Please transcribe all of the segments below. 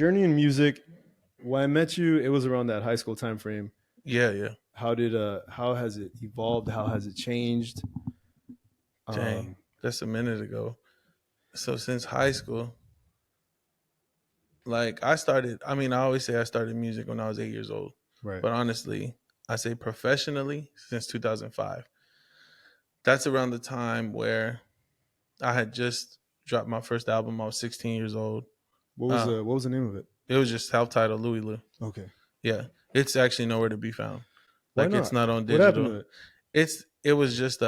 journey in music. When I met you, it was around that high school time frame. Yeah. How has it evolved? How has it changed? Dang, that's a minute ago. So since high school, like I always say I started music when I was 8 years old. Right. But honestly, I say professionally since 2005. That's around the time where I had just dropped my first album. I was 16 years old. What was the name of it? It was just self-titled Louie Lou. Okay. Yeah. It's actually nowhere to be found. Why Like it's not? not on What happened to digital. it? It was just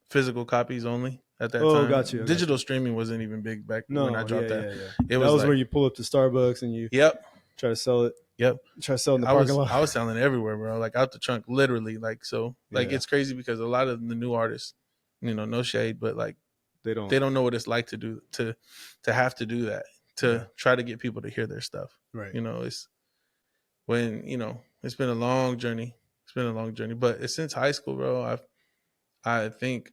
physical copies only at that Oh, time. got you. Digital streaming wasn't even big back when I No, dropped that. yeah. It That was like, where you pull up to Starbucks and you yep. try to sell it. Yep. Try to sell it in the parking lot. I was selling everywhere, bro. Like out the trunk, literally. Like so, like Yeah. it's crazy because a lot of the new artists, no shade, but like They don't know what it's like to do to have to do that to try to get people to hear their stuff. Right. It's when it's been a long journey. It's been a long journey, but since high school, bro, I think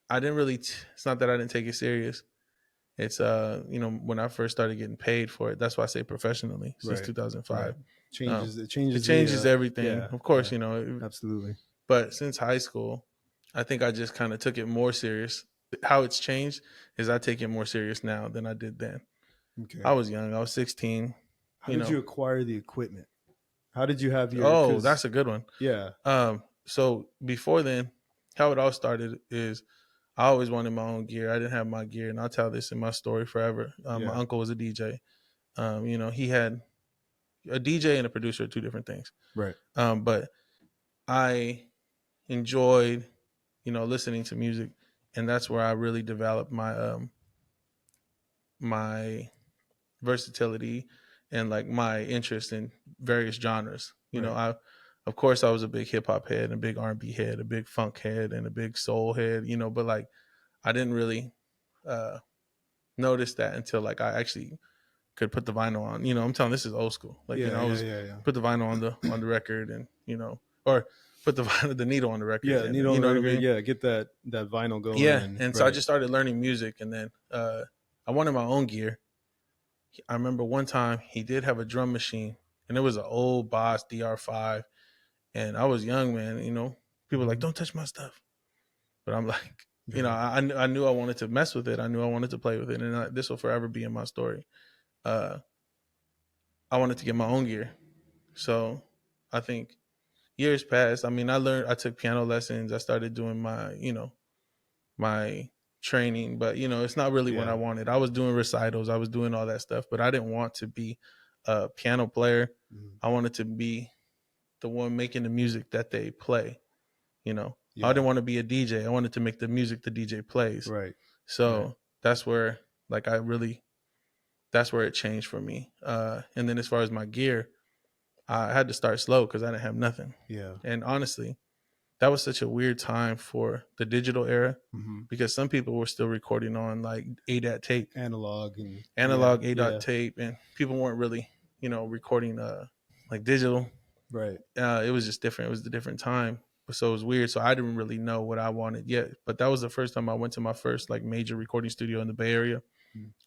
I didn't really. It's not that I didn't take it serious. It's when I first started getting paid for it. That's why I say professionally since 2005. Right. It changes. It changes everything. Yeah, of course, absolutely. But since high school, I think I just kind of took it more serious. How it's changed is I take it more serious now than I did then. Okay. I was young. I was 16. How did you acquire the equipment? How did you have your? Oh, that's a good one. Yeah. So before then, how it all started is I always wanted my own gear. I didn't have my gear, and I'll tell this in my story forever. My uncle was a DJ. He had a DJ and a producer, two different things. Right. But I enjoyed, listening to music, and that's where I really developed my my versatility and like my interest in various genres. Of course, I was a big hip hop head, a big R&B head, a big funk head, and a big soul head. But like I didn't really notice that until like I actually could put the vinyl on. I'm telling this is old school. Like I was put the vinyl on the record, and or put the needle on the record. Yeah, needle on the record. I mean? Yeah, get that vinyl going. Yeah, and so I just started learning music, and then I wanted my own gear. I remember one time he did have a drum machine, and it was an old Boss DR5, and I was young, man. People were like, "Don't touch my stuff," but I'm like, I knew I wanted to mess with it. I knew I wanted to play with it, and this will forever be in my story. I wanted to get my own gear, so I think years passed. I mean, I took piano lessons. I started doing my, my training, but it's not really what I wanted. I was doing recitals. I was doing all that stuff, but I didn't want to be a piano player. I wanted to be the one making the music that they play. I didn't want to be a DJ. I wanted to make the music the DJ plays. Right. So that's where that's where it changed for me. And then as far as my gear, I had to start slow because I didn't have nothing. Yeah. And honestly, that was such a weird time for the digital era because some people were still recording on like ADAT tape, analog ADAT tape, and people weren't really, recording like digital. Right. It was just different. It was a different time. So it was weird. So I didn't really know what I wanted yet. But that was the first time I went to my first like major recording studio in the Bay Area.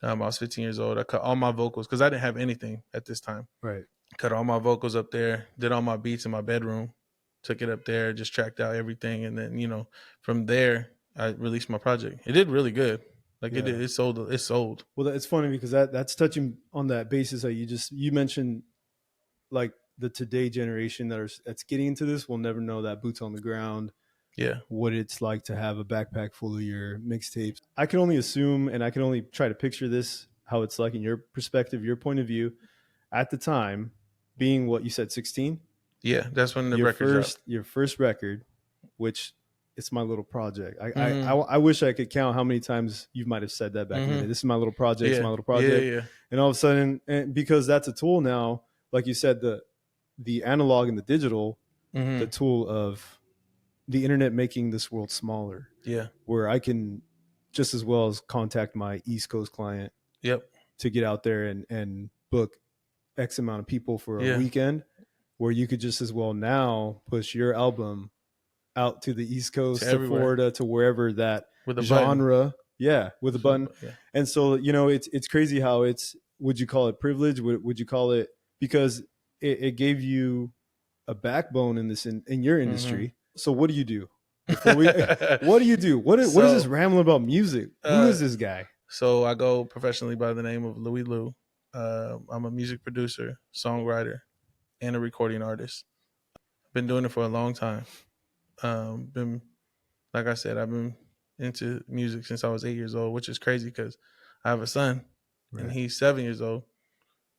I was 15 years old. I cut all my vocals because I didn't have anything at this time. Right. Cut all my vocals up there, did all my beats in my bedroom, took it up there, just tracked out everything. And then, from there, I released my project. It did really good. Like it did. It sold. Well, it's funny because that's touching on that basis that you mentioned, like the today generation that's getting into this will never know that boots on the ground. Yeah. What it's like to have a backpack full of your mixtapes. I can only assume, and I can only try to picture this, how it's like in your perspective, your point of view at the time, being what you said, 16. Yeah. That's when the record dropped. Your first record, which it's my little project. I wish I could count how many times you might've said that back in the day. This is my little project. It's my little project. Yeah. And all of a sudden, and because that's a tool now, like you said, the analog and the digital, the tool of the internet making this world smaller. Yeah. Where I can just as well as contact my East Coast client. Yep. To get out there and book X amount of people for a weekend, where you could just as well now push your album out to the East Coast, to Florida, to wherever that with a genre. Button. Yeah. With a button. Yeah. And so, it's crazy how would you call it privilege? Would you call it, because it gave you a backbone in this in your industry. So what do you do? Before we, what do you do? What is this rambling about music? Who is this guy? So I go professionally by the name of Louie Lou. I'm a music producer, songwriter, and a recording artist. Been doing it for a long time. Been, like I said, I've been into music since I was 8 years old, which is crazy because I have a son and he's 7 years old,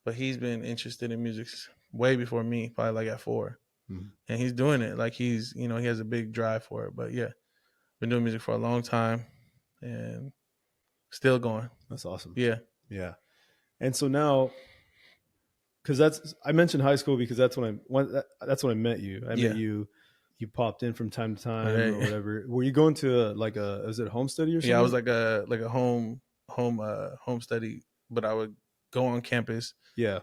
but he's been interested in music way before me, probably like at 4. And he's doing it like he's, he has a big drive for it. But yeah, been doing music for a long time and still going. That's awesome. Yeah. Yeah. And so now, because I mentioned high school because that's when I met you. I met you. You popped in from time to time or whatever. Were you going to was it a home study or something? Yeah, I was like a home study, but I would go on campus. Yeah.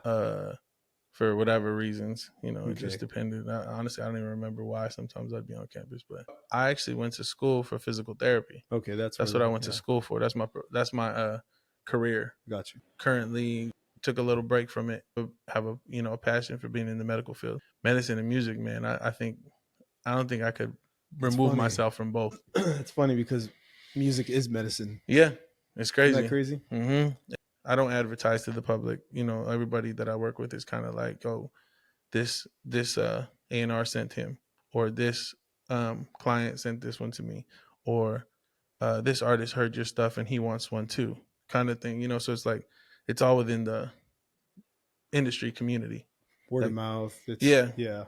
For whatever reasons, it just depended. Honestly, I don't even remember why. Sometimes I'd be on campus, but I actually went to school for physical therapy. Okay, that's what I went to school for. That's my career. Got you. Currently, took a little break from it. Have a passion for being in the medical field, medicine and music. Man, I don't think I could remove myself from both. It's funny because music is medicine. Yeah, it's crazy. Isn't that crazy? Mm-hmm. I don't advertise to the public. Everybody that I work with is kind of like, oh, this A&R sent him, or this client sent this one to me, or this artist heard your stuff and he wants one too, kind of thing. So it's like it's all within the industry community. Word of mouth. Yeah.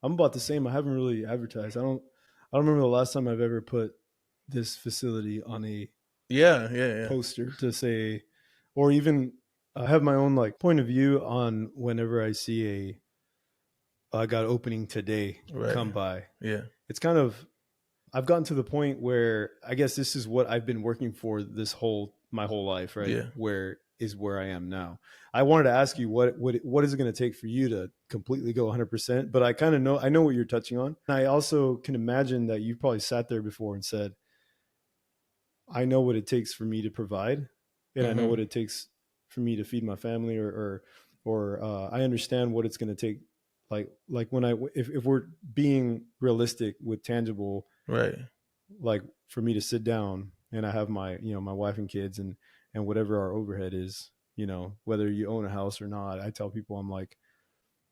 I'm about the same. I haven't really advertised. I don't remember the last time I've ever put this facility on a poster to say, or even I have my own point of view on whenever I see I got opening today come by. Yeah. It's kind of, I've gotten to the point where I guess this is what I've been working for my whole life, right? Yeah. Where I am now. I wanted to ask you what is it going to take for you to completely go 100%, but I know what you're touching on. And I also can imagine that you probably sat there before and said, I know what it takes for me to provide, and I know what it takes for me to feed my family, or I understand what it's going to take. Like when if we're being realistic with tangible, right? Like for me to sit down and I have my my wife and kids and whatever our overhead is, whether you own a house or not. I tell people, I'm like,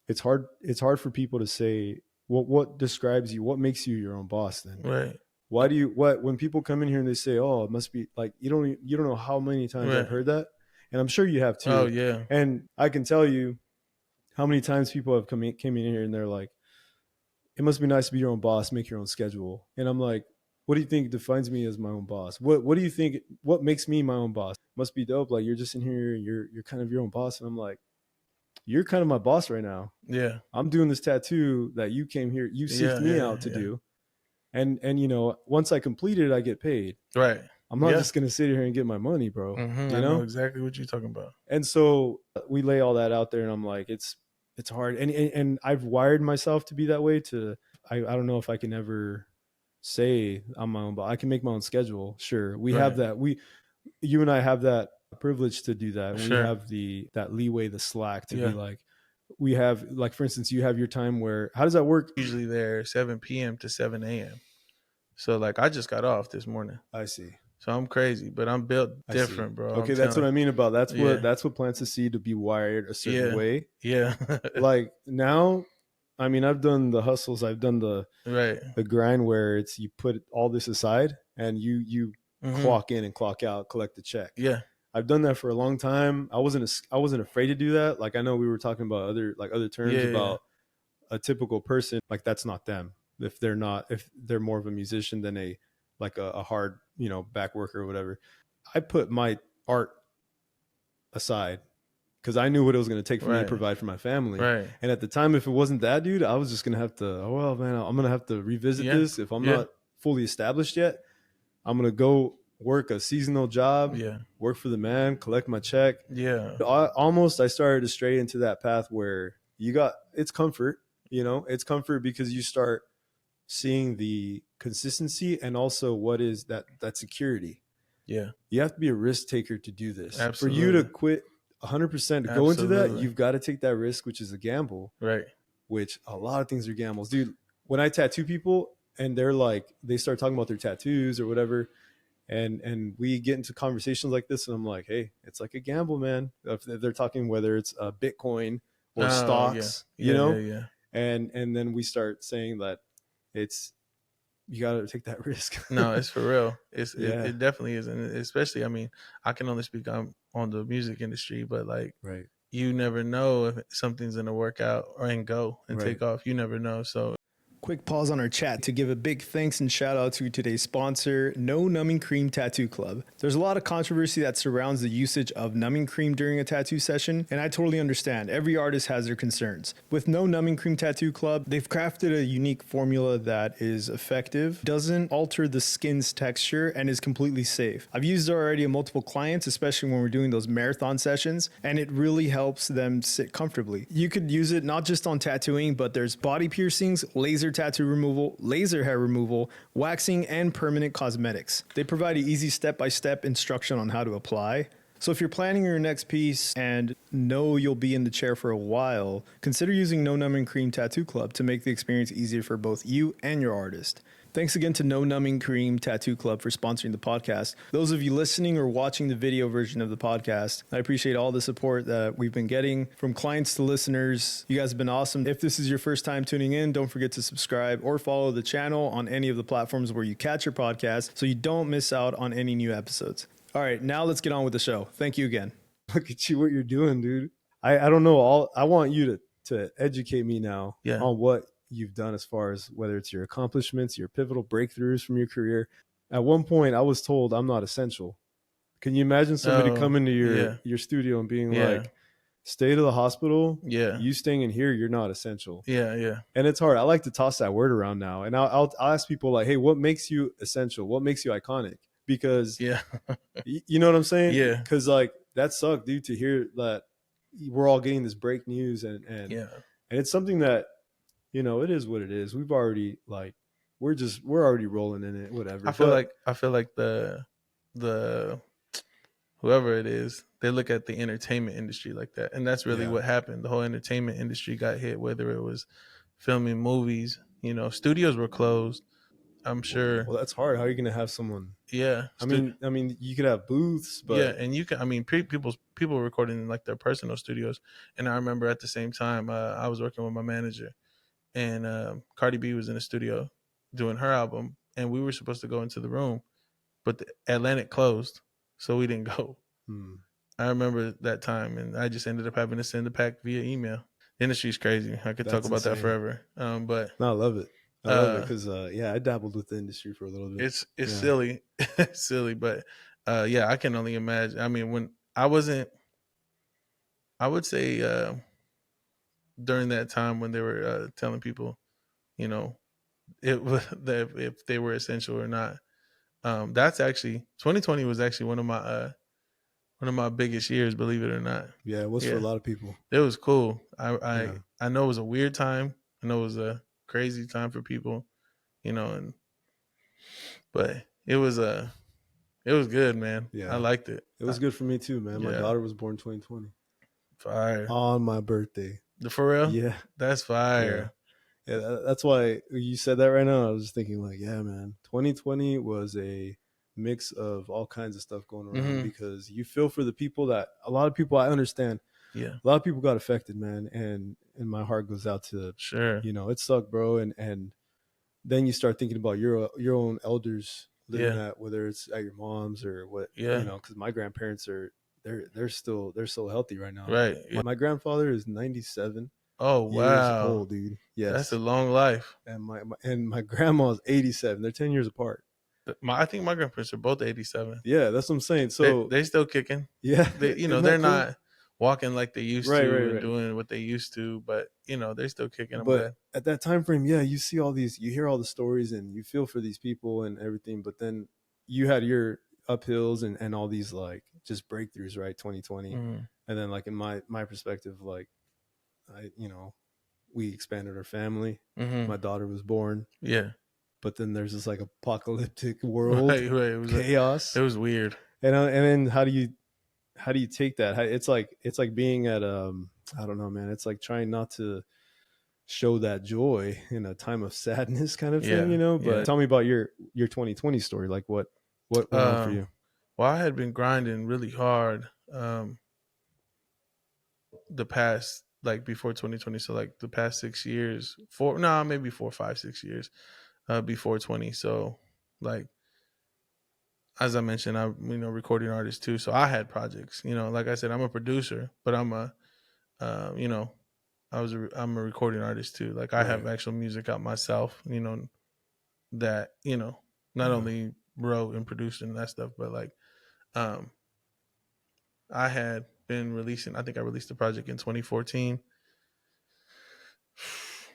it's hard for people to say what describes you, what makes you your own boss then, right? Why do you when people come in here and they say, oh, it must be like, you don't know how many times I've heard that, and I'm sure you have too. Oh yeah. And I can tell you how many times people have came in here and they're like, it must be nice to be your own boss, make your own schedule. And I'm like, what do you think defines me as my own boss? What do you think, what makes me my own boss? Must be dope. Like, you're just in here, you're kind of your own boss. And I'm like, you're kind of my boss right now. Yeah. I'm doing this tattoo that you came here, you seeked me out to do. And once I complete it, I get paid. Right. I'm not just going to sit here and get my money, bro. I know exactly what you're talking about. And so we lay all that out there, and I'm like, it's hard. And I've wired myself to be that way. I don't know if I can ever say I'm my own boss. I can make my own schedule. Sure. We have that. You and I have that privilege to do that. Sure. We have that leeway, the slack to be like, we have, like, for instance, you have your time where, how does that work? Usually there 7 p.m. to 7 a.m. So like I just got off this morning. I see. So I'm crazy, but I'm built different, bro. Okay, that's what I mean about that's what plants the seed to be wired a certain way. Yeah. Like now, I mean, I've done the hustles, I've done the grind where it's you put all this aside and you clock in and clock out, collect the check. Yeah. I've done that for a long time. I wasn't afraid to do that. Like, I know we were talking about other terms about a typical person. Like, that's not them. If they're more of a musician than a hard, back worker or whatever. I put my art aside because I knew what it was going to take for me to provide for my family. Right. And at the time, if it wasn't that, dude, I was just going to have to, I'm going to have to revisit this. If I'm not fully established yet, I'm going to go work a seasonal job, work for the man, collect my check. Yeah. I started to stray into that path where it's comfort, it's comfort because you start seeing the consistency and also what is that security. Yeah. You have to be a risk taker to do this. Absolutely. For you to quit 100%. To go into that, Absolutely. you've got to take that risk, which is a gamble, Right. which a lot of things are gambles. Dude, when I tattoo people and they're like, they start talking about their tattoos or whatever, and we get into conversations like this, and I'm like, hey, it's like a gamble, man. If they're talking whether it's Bitcoin or Oh yeah. stocks, Yeah. Yeah. Yeah. and then we start saying that it's, you got to take that risk. No, it's for real. Yeah, It definitely is, and especially, I mean, I can only speak on the music industry, but like right, you never know if something's gonna work out or and go and right. take off. You never know. So Quick pause on our chat to give a big thanks and shout out to today's sponsor, No Numbing Cream Tattoo Club. There's a lot of controversy that surrounds the usage of numbing cream during a tattoo session, and I totally understand. Every artist has their concerns. With No Numbing Cream Tattoo Club, they've crafted a unique formula that is effective, doesn't alter the skin's texture, and is completely safe. I've used it already on multiple clients, especially when we're doing those marathon sessions, and it really helps them sit comfortably. You could use it not just on tattooing, but there's body piercings, laser tattoo removal, laser hair removal, waxing, and permanent cosmetics. They provide an easy step-by-step instruction on how to apply. So if you're planning your next piece and know you'll be in the chair for a while, consider using No Numbing Cream Tattoo Club to make the experience easier for both you and your artist. Thanks again to No Numbing Cream Tattoo Club for sponsoring the podcast. Those of you listening or watching the video version of the podcast, I appreciate all the support that we've been getting from clients to listeners. You guys have been awesome. If this is your first time tuning in, don't forget to subscribe or follow the channel on any of the platforms where you catch your podcast so you don't miss out on any new episodes. All right, now let's get on with the show. Thank you again. Look at you, what you're doing, dude. I don't know. I want you to educate me now yeah. on what you've done as far as whether it's your accomplishments, your pivotal breakthroughs from your career. At one point, I was told I'm not essential. Can you imagine somebody Oh coming to yeah. your studio and being Yeah. like, "Stay to the hospital. Yeah. You staying in here, you're not essential." Yeah. Yeah. And it's hard. I like to toss that word around now, and I'll ask people like, "Hey, what makes you essential? What makes you iconic?" Because Yeah. you know what I'm saying? Yeah. Because like that sucked, dude, to hear that we're all getting this break news, and Yeah. and it's something that, you know, it is what it is. We've already like we're already rolling in it, whatever. I feel like the whoever it is, they look at the entertainment industry like that, and that's really Yeah. what happened. The whole entertainment industry got hit, whether it was filming movies, you know, studios were closed. I'm sure. Well, that's hard. How are you going to have someone? Yeah. I mean, you could have booths, but yeah, and you can. I mean, people recording in like their personal studios. And I remember at the same time, I was working with my manager, and Cardi B was in the studio doing her album, and we were supposed to go into the room, but the Atlantic closed, so we didn't go. I remember that time, and I just ended up having to send the pack via email. The industry's crazy. I could talk about that forever. But no, I love it. I love it because yeah, I dabbled with the industry for a little bit. It's silly, silly, but yeah, I can only imagine. I mean, when I wasn't, I would say during that time when they were telling people, you know, it was that if they were essential or not. That's actually 2020 was actually one of my biggest years, believe it or not. Yeah, it was for a lot of people. It was cool. I know it was a weird time. I know it was a crazy time for people, you know, but it was good, man. Yeah, I liked it. It was good for me too, man. My daughter was born 2020. Fire. On my birthday. For real? Yeah. That's fire. Yeah, that's why you said that right now. I was just thinking like, yeah, man, 2020 was a mix of all kinds of stuff going around because you feel for the people that a lot of people I understand. Yeah. A lot of people got affected, man. And my heart goes out to, you know, it sucked, bro. And then you start thinking about your own elders living at, whether it's at your mom's or what, you know, because my grandparents are, they're still healthy right now. Right. My grandfather is 97. Oh, wow. Years old, dude. Yes. That's a long life. And my grandma's 87. They're 10 years apart. I think my grandparents are both 87. Yeah, that's what I'm saying. So they still kicking. Yeah. You know, they're not walking like they used to and doing what they used to, but you know, they're still kicking. But at that time frame, yeah, you see all these, you hear all the stories and you feel for these people and everything, but then you had your uphills and all these like just breakthroughs, right? 2020. And then like in my perspective, like we expanded our family. My daughter was born. Yeah. But then there's this like apocalyptic world, right. It was chaos. It was weird. And then how do you how do you take that? It's like being at I don't know, man. It's like trying not to show that joy in a time of sadness kind of thing, Yeah, you know. yeah. But tell me about your 2020 story. Like what went on for you? Well, I had been grinding really hard the past, like before 2020, so like the past 6 years, maybe 4, 5, 6 years before 20. So like as I mentioned, I'm recording artist too. So I had projects. Like I said, I'm a producer, but I'm a you know I'm a recording artist too. Like I have Right. actual music out myself. That not only wrote and produced and that stuff, but like um I had been releasing. I think I released a project in 2014,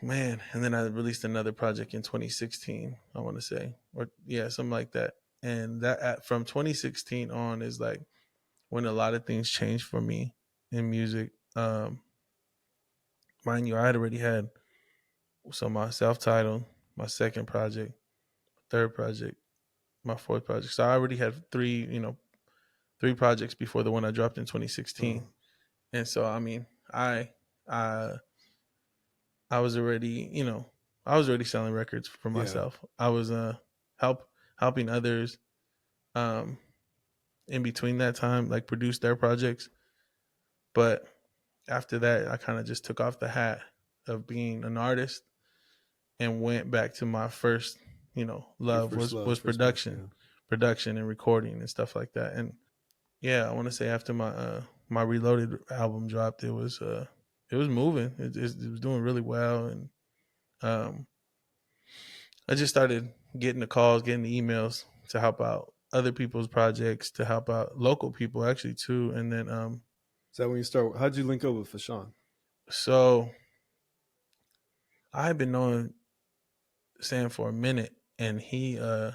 man, and then I released another project in 2016. I want to say, or yeah, something like that. And from 2016 on is like when a lot of things changed for me in music. Mind you, I had already had my self-titled, my second project, third project, my fourth project. So I already had three projects before the one I dropped in 2016. And so I mean, I I was already, I was already selling records for Yeah, myself. I was helping others um in between that time, like produce their projects. But after that, I kind of just took off the hat of being an artist and went back to my first, your love first love, was first passion. production, production and recording and stuff like that. And yeah, I want to say after my Reloaded album dropped, it was moving. It was doing really well, and um, I just started getting the calls, getting the emails to help out other people's projects, to help out local people actually too. And then Is that when you start? How'd you link up with Fashawn? so I had been knowing Sam for a minute, and he I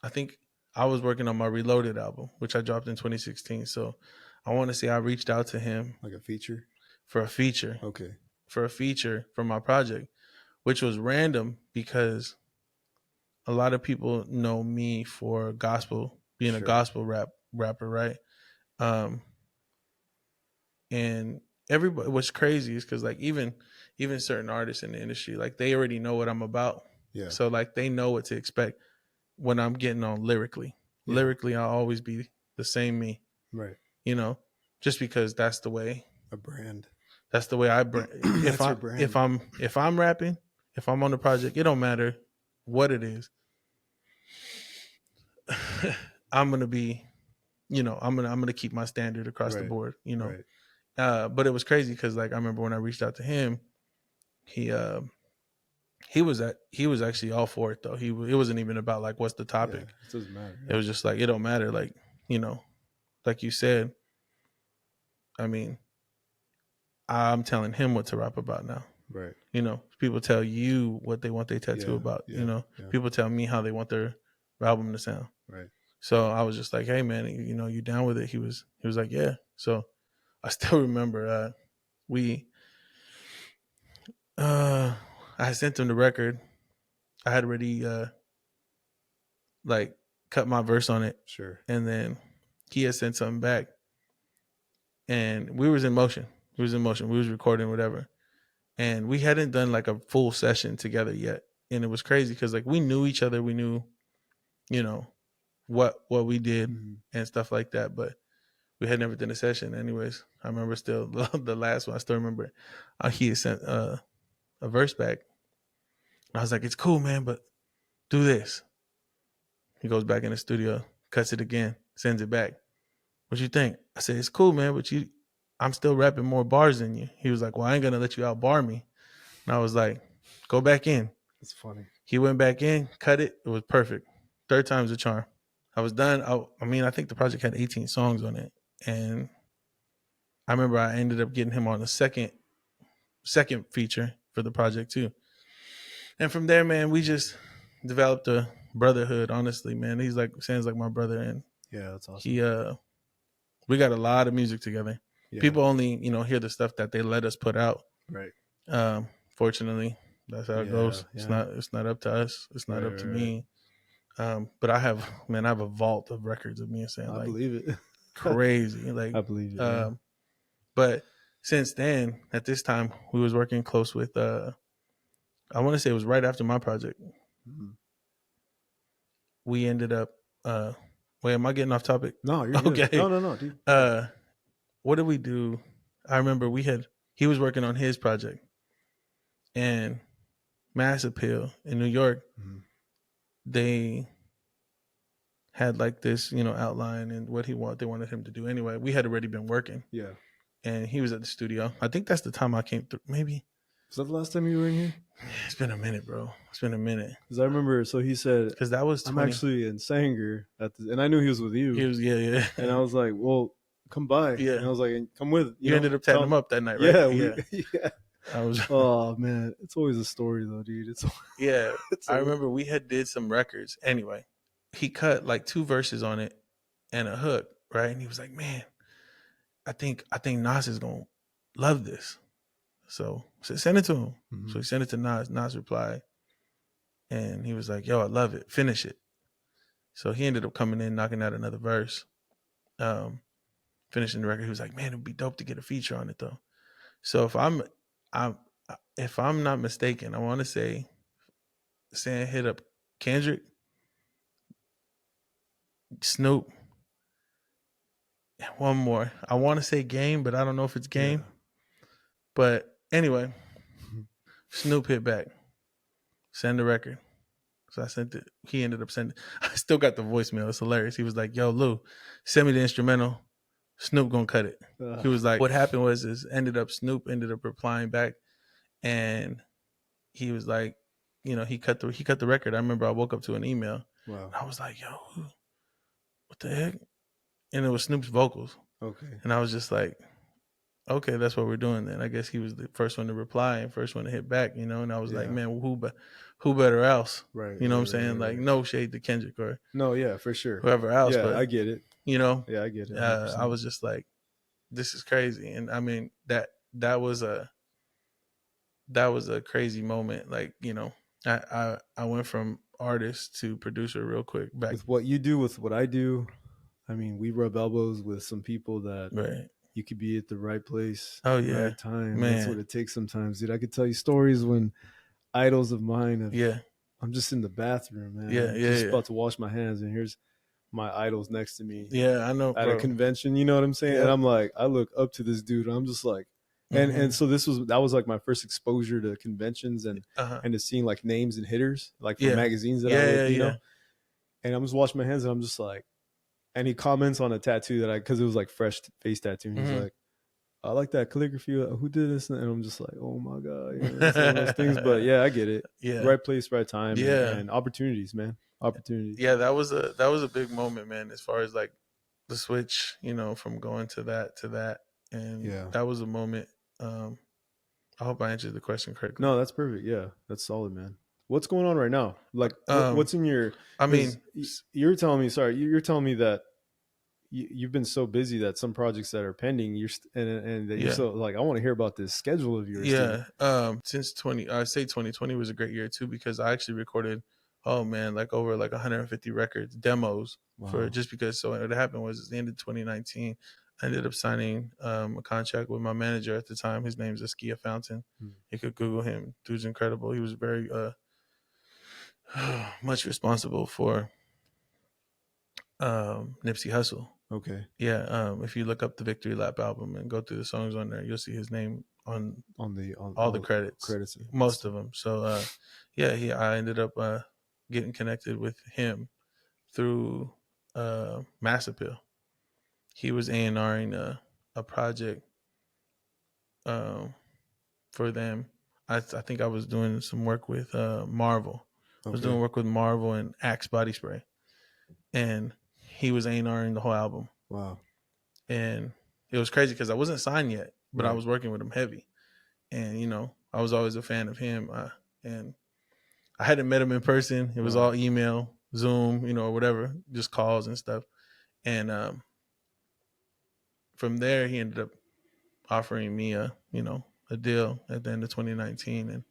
think I was working on my Reloaded album, which I dropped in 2016. So I want to say I reached out to him Like a feature? for a feature, Okay. for my project, which was random because a lot of people know me for gospel, being a Sure. gospel rapper, right? Um, and everybody, what's crazy is because like even certain artists in the industry, like they already know what I'm about, Yeah. so like they know what to expect when I'm getting on lyrically. Yeah. Lyrically, I'll always be the same me, Right. you know, just because A brand. that's the way I bring. That's your brand. If I'm rapping, if I'm on the project, it don't matter what it is. I'm gonna be, I'm gonna keep my standard across the Right. board, Right. But it was crazy because like I remember when I reached out to him, he uh he was actually all for it though. It wasn't even about like what's the Yeah. topic. It doesn't matter. It Yeah. was just like it don't matter. Like like you said, I mean, I'm telling him what to rap about now. Right. People tell you what they want their tattoo Yeah. about. Yeah. Yeah. People tell me how they want their album to sound. Right. So I was just like, hey man, you down with it? He was like, yeah. So I still remember we I sent him the record. I had already like cut my verse on it, Sure. and then he had sent something back, and we was in motion. We was in motion. We was recording whatever, and we hadn't done like a full session together yet. And it was crazy because like we knew each other. We knew, you know, what we did Mm-hmm. and stuff like that, but we had never done a session. Anyways, I remember still the last one. I still remember he had sent a verse back. I was like, it's cool, man, but do this. He goes back in the studio, cuts it again, sends it back. What you think? I said, it's cool, man, but I'm still rapping more bars than you. He was like, well, I ain't gonna let you outbar me. And I was like, go back in. It's funny. He went back in, cut it. It was perfect. Third time's a charm. I was done. I mean, I think the project had 18 songs on it, and I remember I ended up getting him on the second feature for the project too. And from there, man, we just developed a brotherhood. Honestly, man, he's like Sam's like my brother, and Yeah, that's awesome. he we got a lot of music together. Yeah. People only hear the stuff that they let us put out. Right. Fortunately, that's how it goes. Yeah. It's not up to us. It's not Right, up to right, me. But I have a vault of records of me saying I like believe it. crazy, like. I believe it. Yeah. But since then, at this time, we was working close with. I want to say it was right after my project. Mhm. We ended up. Wait, am I getting off topic? No, you're good. Okay. No, dude. What did we do? I remember he was working on his project, and Mass Appeal in New York, Mhm. they had like this, outline and what they wanted him to do. Anyway, we had already been working, Yeah. and he was at the studio. I think that's the time I came through. Maybe Was that the last time you were in here? it's been a minute, bro. It's been a minute Because I remember. So he said, because that was "I'm 20. actually in Sanger and I knew he was with He you, was yeah. and I was like, well, come by, Yeah. and I was like, come with, You ended up tatting him come. up that night, right? Yeah, Yeah. yeah. I was Oh man, it's always a story though, dude. It's yeah. it's I always, remember we had did some records. Anyway, he cut like two verses on it and a hook, right? And he was like, "Man, I think Nas is gonna love this." So I said, "Send it to him." So he Mhm. sent it to Nas. Nas replied, and he was like, "Yo, I love it. Finish it." So he ended up coming in, knocking out another verse, um, finishing the record. He was like, "Man, it'd be dope to get a feature on it, though." So I'm, if I'm not mistaken, I want to say, Sam hit up Kendrick, Snoop, and one more. I want to say Game, but I don't know if it's Game. Yeah. But anyway, Snoop hit back, send the record. So I sent it. He ended up sending. I still got the voicemail. It's hilarious. He was like, "Yo, Lou, send me the instrumental. Snoop gonna cut it." He was like, "What happened was Snoop ended up replying back, and he was like, he cut the record. I remember I woke up to an email. Wow. And I was like, "Yo, what the heck?" And it was Snoop's vocals, Okay. and I was just like, "Okay, that's what we're doing then." I guess he was the first one to reply and first one to hit back, And I was like, Yeah. "Man, who better else?" Right. You know Right. what I'm Right. saying? Right. Like, Right. no shade to Kendrick or No. Yeah. For sure. whoever else, Yeah. but I get it. you know, Yeah. I get it. 100%. I was just like, "This is crazy," and I mean that was a crazy moment. Like, I went from artist to producer real quick back. With what you do, with what I do, I mean, we rub elbows with some people that Right. you could be at the right place Oh at the yeah, right time. That's what man. it takes sometimes, dude. I could tell you stories when idols of mine have. Yeah, I'm just in the bathroom, man. yeah, I'm yeah, just yeah. about to wash my hands, and here's my idols next to me Yeah, I know, at a bro. convention. You know what I'm saying? And Yep. I'm like, I look up to this dude. And I'm just like, and Mm-hmm. so that was like my first exposure to conventions Uh huh. and to seeing like names and hitters like from Yeah. magazines that I Yeah, would, yeah, yeah. And I'm just washing my hands, and I'm just like, and he comments on a tattoo that because it was like fresh face tattoo, and he's Mm-hmm. like, I like that calligraphy. Who did this? And I'm just like, oh my god, it's one of those things. But yeah, I get it. Yeah, Right place, right time, yeah, and opportunities, man. Opportunities. yeah. That was a big moment, man. As far as like the switch, from going to that, and Yeah. that was a moment. Um, I hope I answered the question correctly. No, that's perfect. Yeah, that's solid, man. What's going on right now? Like, Um, what's in your? I Because mean, you're telling me, sorry, you're telling me that you've been so busy that some projects that are pending, and that you're yeah, so like, I want to hear about this schedule of yours, dude. yeah. Since I say 2020 was a great year too because I actually recorded, oh man, like over like 150 records, demos for Wow. just because. So what happened was at the end of 2019, I ended up signing a contract with my manager at the time. His name's Askia Fountain. Hmm. You could Google him. Dude's incredible. He was very much responsible for Nipsey Hussle. Okay. Yeah, if you look up the Victory Lap album and go through the songs on there, you'll see his name on On all the all credits, credits. most of them. So, yeah, I ended up getting connected with him through Mass Appeal. He was A&Ring a project um, for them. I think I was doing some work with Marvel. I was Okay. doing work with Marvel and Axe Body Spray, and he was A&Ring the whole album. Wow. And it was crazy because I wasn't signed yet, but I Right. was working with him heavy, and I was always a fan of him. And I hadn't met him in person. It was Wow. all email, Zoom, or whatever, just calls and stuff. And from there, he ended up offering me a deal at the end of 2019, and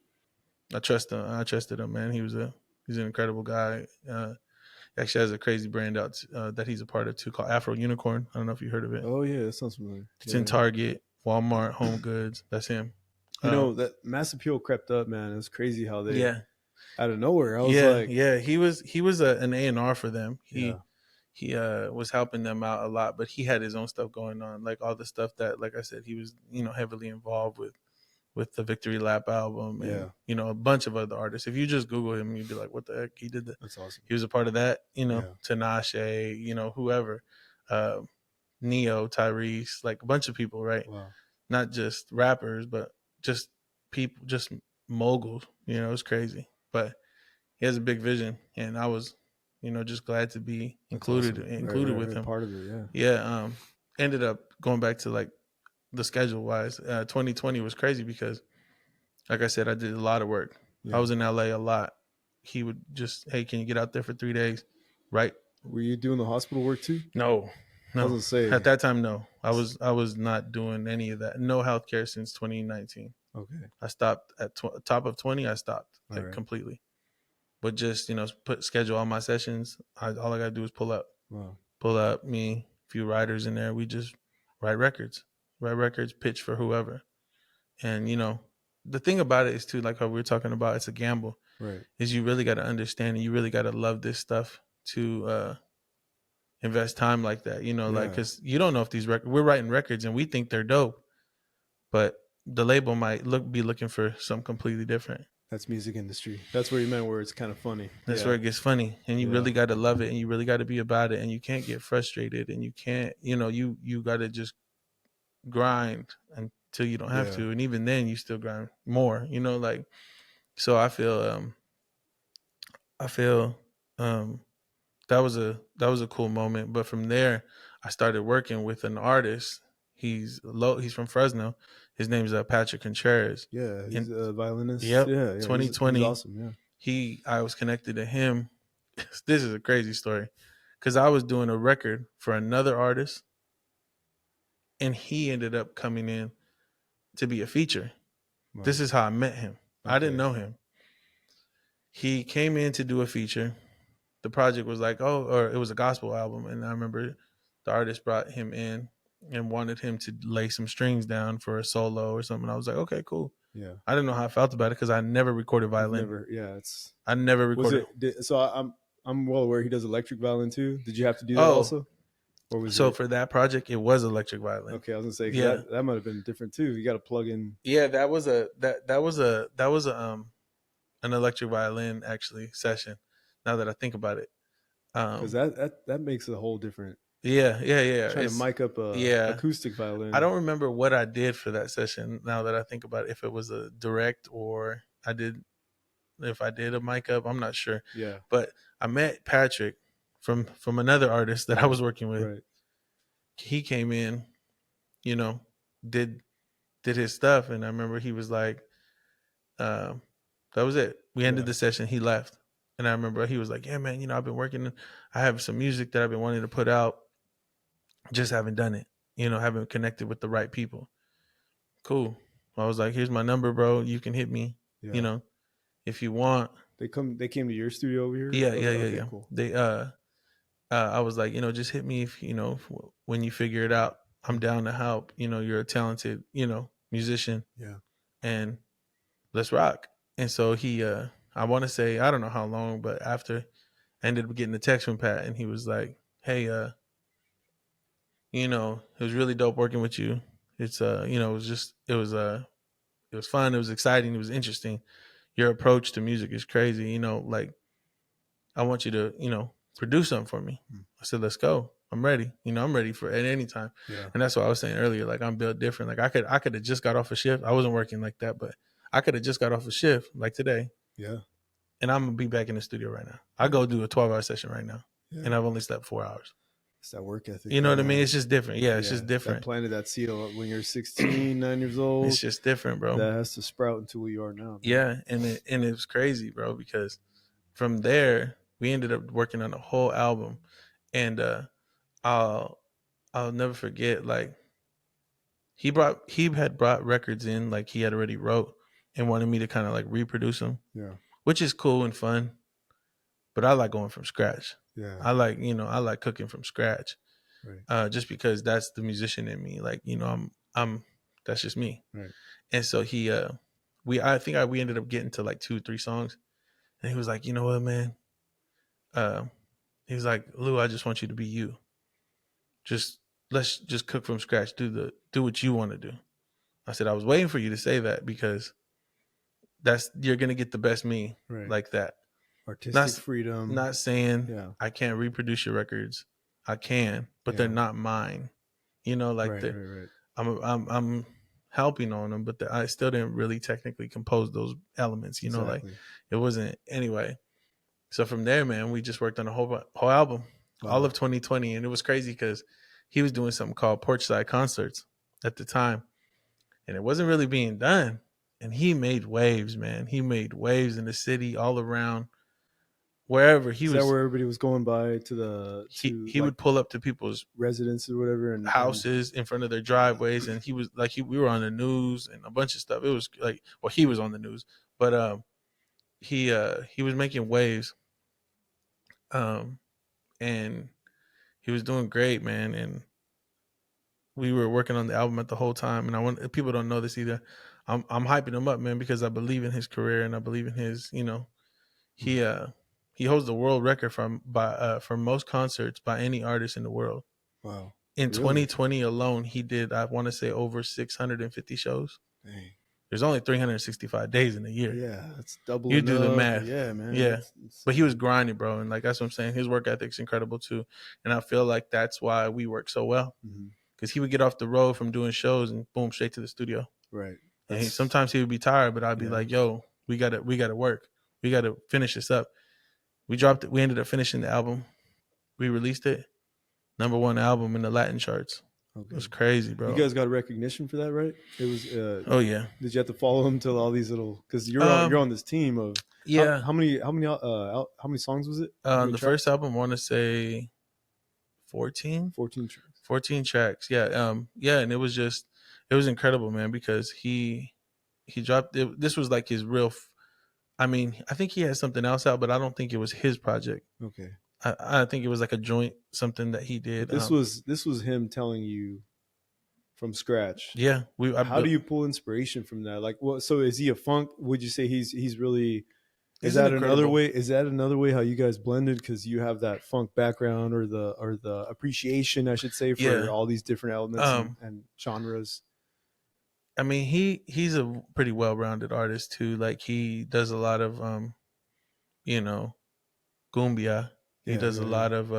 I trusted him. Man, he's an incredible guy. He actually has a crazy brand out that he's a part of too called Afro Unicorn. I don't know if you heard of it. Oh yeah, that sounds familiar. It's Yeah, in yeah. Target, Walmart, Home Goods. That's him. You know that Mass Appeal crept up, man. It's crazy how they Yeah, out of nowhere. I was yeah, like, yeah. He was an A&R for them. yeah, He was helping them out a lot, but he had his own stuff going on, like all the stuff that, like I said, he was heavily involved with the Victory Lap album and yeah, a bunch of other artists. If you just Google him, you'd be like, what the heck? He did that. that's awesome. He was a part of that. Yeah, Tinashe, whoever, uh, Neo, Tyrese, like a bunch of people, right? wow, Not just rappers, but just people, just moguls. It's crazy, but he has a big vision, and I was, just glad to be that's included awesome. included with Right, him. part of it. Yeah, Yeah. Ended up going back to like the schedule wise. 2020 was crazy because, like I said, I did a lot of work. yeah. I was in LA a lot. He would just, hey, can you get out there for 3 days? Right? Were you doing the hospital work too? No, I was no. gonna say, At that time, no. I was not doing any of that. No healthcare since 2019. okay, I stopped at top of 20. I stopped all like right, completely. But just put schedule all my sessions. All I gotta do is wow, pull up me, a few writers in there. We just write records, pitch for whoever. And the thing about it is too, like how we were talking about, it's a gamble. right, Is you really got to understand and you really got to love this stuff to invest time like that. Like yeah. because you don't know if these records we're writing records and we think they're dope, but the label might be looking for something completely different. That's music industry. That's where you meant where it's kind of funny. That's Yeah, where it gets funny, and you yeah, really got to love it, and you really got to be about it, and you can't get frustrated, and you can't, you got to just grind until you don't have yeah. to, and even then, you still grind more. Like so. I feel that was a cool moment. But from there, I started working with an artist. He's from Fresno. His name's Patrick Contreras. Yeah, he's And a violinist. yep, Yeah, yeah, he's 2020. awesome. Yeah. I was connected to him. This is a crazy story because I was doing a record for another artist, and he ended up coming in to be a feature. Wow. This is how I met him. I didn't Okay. know him. He came in to do a feature. The project was like, or it was a gospel album, and I remember the artist brought him in and wanted him to lay some strings down for a solo or something. I was like, okay, cool. Yeah. I didn't know how I felt about it because I never recorded You've violin. never. Yeah. It's. I never Was recorded. it? So I'm well aware he does electric violin too. Did you have to do that Oh, also, or was so it? for that project, it was electric violin. Okay, I was gonna say 'cause Yeah, that might have been different too. You got to plug in yeah. That was a an electric violin actually session. Now that I think about it, because um, that makes a whole different. yeah. Trying to It's mic up a yeah. acoustic violin. I don't remember what I did for that session. Now that I think about it, if it was a direct or if I did a mic up, I'm not sure. Yeah. But I met Patrick from another artist that I was working with. Right. He came in, you know, did his stuff, and I remember he was like, uh, "That was it." We ended Yeah. the session. He left, and I remember he was like, "Yeah, man, I've been working. I have some music that I've been wanting to put out, just haven't done it. Haven't connected with the right people." Cool. I was like, "Here's my number, bro. You can hit me. You Yeah. know, if you want." They came to your studio over here. Yeah, yeah, yeah, Okay. yeah. Cool. I was like, just hit me if when you figure it out. I'm down to help. You're a talented, musician, Yeah. and let's rock. And so I want to say, I don't know how long, but after I ended up getting a text from Pat, and he was like, "Hey, it was really dope working with you. It's it was fun. It was exciting. It was interesting. Your approach to music is crazy. Like I want you to, produce something for me." I said, "Let's go. I'm ready. I'm ready for at any time." Yeah. And that's what I was saying earlier. Like I'm built different. Like I could have just got off a shift. I wasn't working like that, but I could have just got off a shift like today, Yeah. and I'm gonna be back in the studio right now. I go do a 12-hour session right now, Yeah. and I've only slept 4 hours. It's that work ethic. You know though, what I mean? man. It's just different. Yeah, it's Yeah, just different. That planted that seed when you're 16, 9 years old. It's just different, bro. That has to sprout into who you are now. Man. Yeah, and it was crazy, bro, because from there we ended up working on a whole album, and I'll never forget, like he had brought records in, like he had already wrote and wanted me to kind of like reproduce them, Yeah. which is cool and fun, but I like going from scratch. Yeah. I like cooking from scratch. Right. Just because that's the musician in me. Like, I'm that's just me. Right. And so we ended up getting to like 2, 3 songs, and he was like, you know what, man? Uh, he was like, Lou, I just want you to be you. Just let's just cook from scratch. Do what you want to do. I said, I was waiting for you to say that because you're gonna get the best me Right. like that. Artistic Not freedom. not saying Yeah. I can't reproduce your records. I can, but they're Yeah. not mine. Like Right. Right. Right. I'm helping on them, but I still didn't really technically compose those elements. Like Exactly. it wasn't anyway. So from there, man, we just worked on a whole album, all Wow. of 2020, and it was crazy because he was doing something called Porchside Concerts at the time, and it wasn't really being done. And he made waves, man. He made waves in the city, all around, wherever he Is that was. where everybody was going by to the to He like would pull up to people's residence or whatever, and houses in front of their driveways, and he was like, we were on the news and a bunch of stuff. It was like, well, he was on the news, but he was making waves, um, and he was doing great, man. And we were working on the album at the whole time. And I want people don't know this either. I'm hyping him up, man, because I believe in his career and I believe in his, he Mhm. uh he holds the world record for most concerts by any artist in the world. Wow. In Really? 2020 alone, he did, I want to say, over 650 shows. Dang. There's only 365 days in a year. Yeah, that's You doubling do the up. math. Yeah, man. Yeah. It's But he was grinding, bro. And like, that's what I'm saying. His work ethic's incredible too. And I feel like that's why we work so well. mhm. Because he would get off the road from doing shows and boom, straight to the studio. Right. And That's sometimes he would be tired, but I'd be yeah. like, yo, we gotta work. We gotta finish this up. We dropped it. We ended up finishing the album. We released it. #1 album in the Latin charts. It Okay. was crazy, You bro. guys got recognition for that, right? It was. Oh yeah. Did you have to follow him to all these little? Because you're Um on this team of yeah. how many songs was it? How many The first tracks? album I wanna say 14. 14 tracks. 14 tracks. Yeah. Yeah, and it was incredible, man, because he dropped it. This was like his real I mean, I think he had something else out, but I don't think it was his project. Okay. I think it was like a joint something that he But did. this was him telling you from scratch. Yeah, we I How do built. you pull inspiration from that? Like, what? So is he a funk? Would you say he's really? Is He's an that another incredible. way? Is that another way how you guys blended? Because you have that funk background, or the appreciation, I should say, for Yeah. all these different elements Um. and genres. I mean, he's a pretty well rounded artist too. Like he does a lot of you know, cumbia. He Yeah, does a yeah, yeah. lot of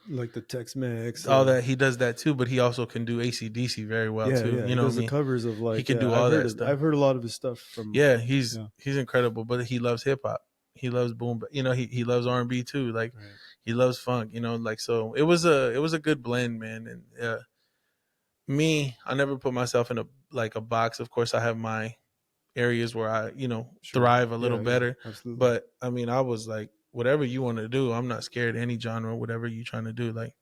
Like the Tex Mex. all that. He does that too, but he also can do ACDC very well Yeah, too. yeah. You He know what does I the mean? covers of He like can yeah. do all that stuff. I've heard a lot of his stuff from Yeah, yeah. he's incredible, but he loves hip hop. He loves boom. He loves R&B too. Like Right. he loves funk. Like so. It was a good blend, man. And me, I never put myself in a box. Of course, I have my areas where I Sure. thrive a little Yeah, yeah. better. Absolutely. But I mean, I was like, whatever you want to do, I'm not scared of any genre. Whatever you trying to do, like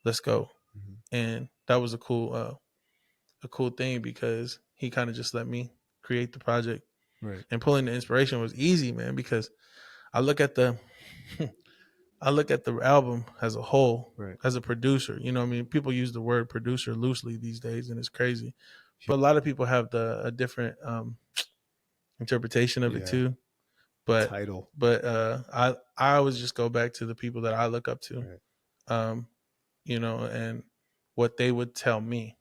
let's go. Hmm. And that was a cool thing because he kind of just let me create the project, Right. and pulling the inspiration was easy, man, because I look at the I look at the album as a whole, Right. as a producer. I mean, people use the word producer loosely these days, and it's crazy. But a lot of people have a different interpretation of it Yeah. too. But Title. I always just go back to the people that I look up to, Right. um, and what they would tell me.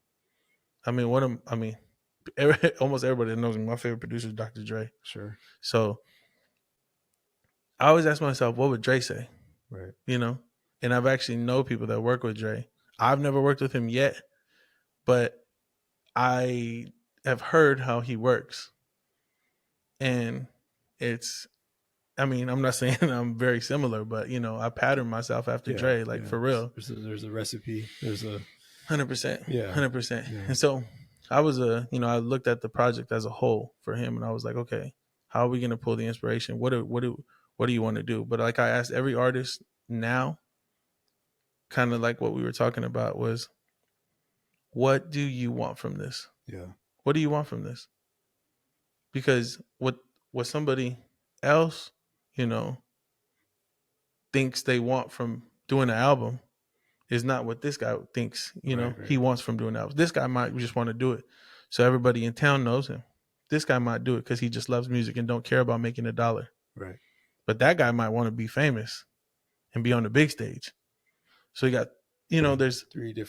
I mean, almost everybody that knows me, my favorite producer is Dr. Dre. Sure. So I always ask myself, what would Dre say? Right. You know, and I've actually know people that work with Dre. I've never worked with him yet, but I have heard how he works, and it's. I mean, I'm not saying I'm very similar, but I pattern myself after Yeah. Dre, like Yeah. for real, There's a recipe. There's a 100%, yeah. 100%. Yeah. And so I looked at the project as a whole for him, and I was like, okay, how are we going to pull the inspiration? What do you want to do? But like I asked every artist now, kind of like what we were talking about was, what do you want from this? Yeah. What do you want from this? Because what somebody else, you know, thinks they want from doing an album is not what this guy thinks, Right. he wants from doing albums. This guy might just want to do it so everybody in town knows him. This guy might do it because he just loves music and don't care about making a dollar. Right. But that guy might want to be famous and be on the big stage. So you got, there's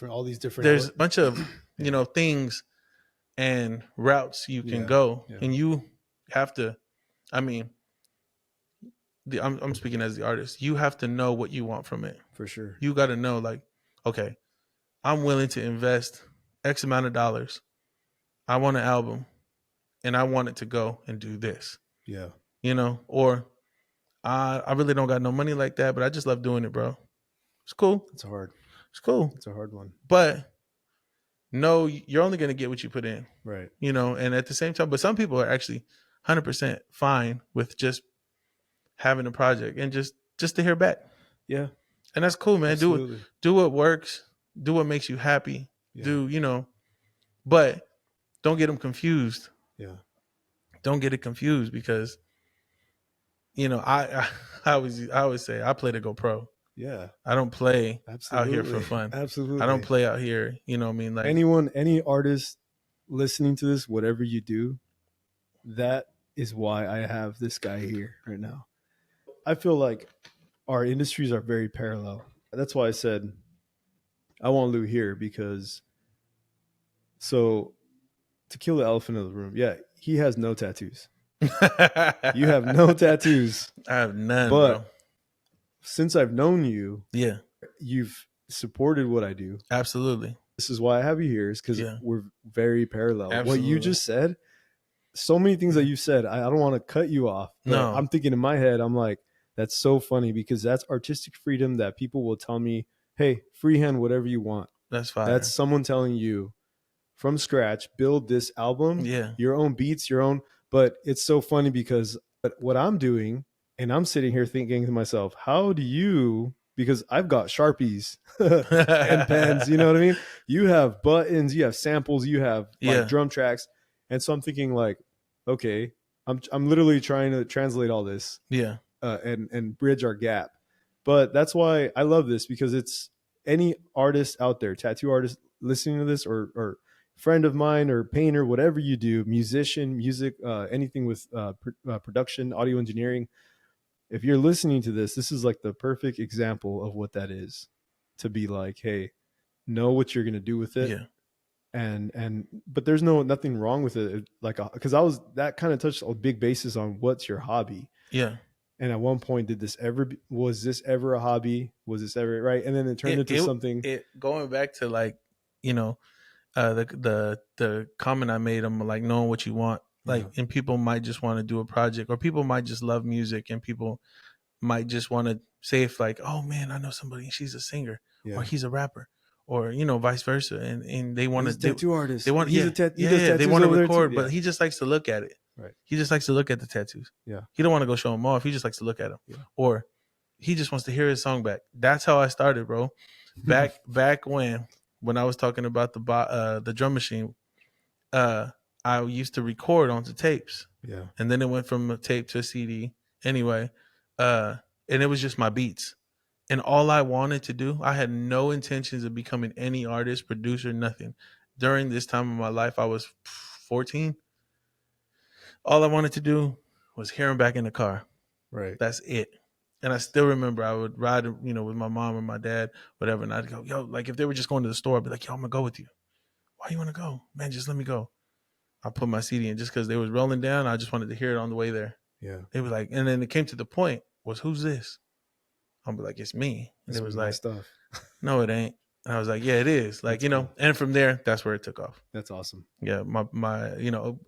all these different. there's a bunch of, things and routes you can go, and you have to. I mean, I'm speaking as the artist. You have to know what you want from it. For sure. You got to know, like, okay, I'm willing to invest X amount of dollars. I want an album, and I want it to go and do this. Yeah. Or I really don't got no money like that, but I just love doing it, bro. It's cool. It's hard. It's cool. It's a hard one. But no, you're only going to get what you put in. Right. And at the same time, but some people are actually 100% fine with just having a project and just to hear back. Yeah. And that's cool, man. Absolutely. Do what works. Do what makes you happy. Yeah. But don't get them confused. Yeah. Don't get it confused because, I always say I play to go pro. Yeah. I don't play Absolutely. out here for fun. Absolutely. I don't play out here. You know what I mean? Like any artist listening to this, whatever you do, that is why I have this guy here right now. I feel like our industries are very parallel. That's why I said I want Lou here because to kill the elephant in the room, he has no tattoos. You have no tattoos. I have none, but bro. Since I've known you, you've supported what I do. Absolutely. This is why I have you here, is because we're very parallel. Absolutely. What you just said, so many things that you said, I don't want to cut you off. No. I'm thinking in my head, I'm like, that's so funny because that's artistic freedom that people will tell me, hey, freehand whatever you want. That's fine. That's someone telling you from scratch, build this album, your own beats, your own. But it's so funny because what I'm doing, and I'm sitting here thinking to myself, how do you, because I've got Sharpies and pens, you know what I mean? You have buttons, you have samples, you have like drum tracks. And so I'm thinking like, okay, I'm literally trying to translate all this and bridge our gap. But that's why I love this, because it's any artist out there, tattoo artist listening to this, or friend of mine or painter, whatever you do, musician, music, anything with production, audio engineering. If you're listening to this, this is like the perfect example of what that is, to be like, hey, know what you're going to do with it. Yeah. But there's nothing wrong with it. Like, cause that kind of touched a big basis on what's your hobby. Yeah. And at one point, was this ever a hobby? Was this ever right? And then it turned into something. Going back to like, the comment I made, I'm like, knowing what you want. Like, and people might just want to do a project, or people might just love music, and people might just want to say, if like, oh man, I know somebody, she's a singer, or he's a rapper, or vice versa, and they want to tattoo artist. They want they want to record, but he just likes to look at it. Right. He just likes to look at the tattoos. Yeah. He don't want to go show them off. He just likes to look at them, or he just wants to hear his song back. That's how I started, bro. Back when I was talking about the drum machine, I used to record onto tapes. Yeah. And then it went from a tape to a CD. Anyway, and it was just my beats. And all I wanted to do, I had no intentions of becoming any artist, producer, nothing. During this time of my life, I was 14. All I wanted to do was hear him back in the car. Right. That's it. And I still remember I would ride, with my mom or my dad, whatever. And I'd go, yo, like if they were just going to the store, I'd be like, yo, I'm going to go with you. Why you want to go? Man, just let me go. I put my CD in just because they was rolling down. I just wanted to hear it on the way there. Yeah. They were like, and then it came to the point was, who's this? I'll be like, it's me. And it was like, stuff. No, it ain't. And I was like, yeah, it is. Like, cool. And from there, that's where it took off. That's awesome. Yeah. My,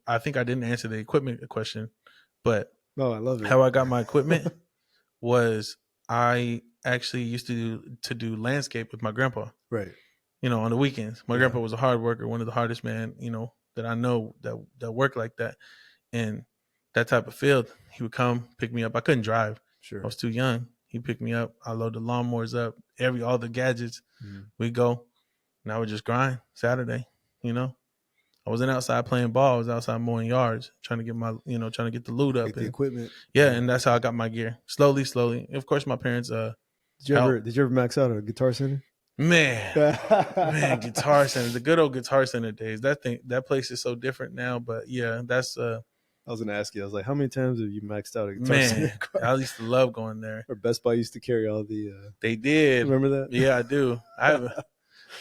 I think I didn't answer the equipment question, but no, I love it. How I got my equipment was I actually used to do landscape with my grandpa. Right. On the weekends. My grandpa was a hard worker, one of the hardest men, that I know that work like that. And that type of field, he would come pick me up. I couldn't drive. Sure. I was too young. He picked me up. I load the lawnmowers up, all the gadgets. We go, and I would just grind Saturday. I wasn't outside playing ball. I was outside mowing yards, trying to get trying to get the loot up, the equipment. Yeah, and that's how I got my gear. Slowly. Of course, my parents help. Did you ever max out at a Guitar Center? Man, man, I Guitar Center, the good old Guitar Center days. That place is so. Now, but yeah, that's was gonna ask you. I was like, how many times have you maxed out a Guitar Center man. card? I used to love going there. Or Best Buy used to carry all the. They did. Remember that? Yeah, I do. I have.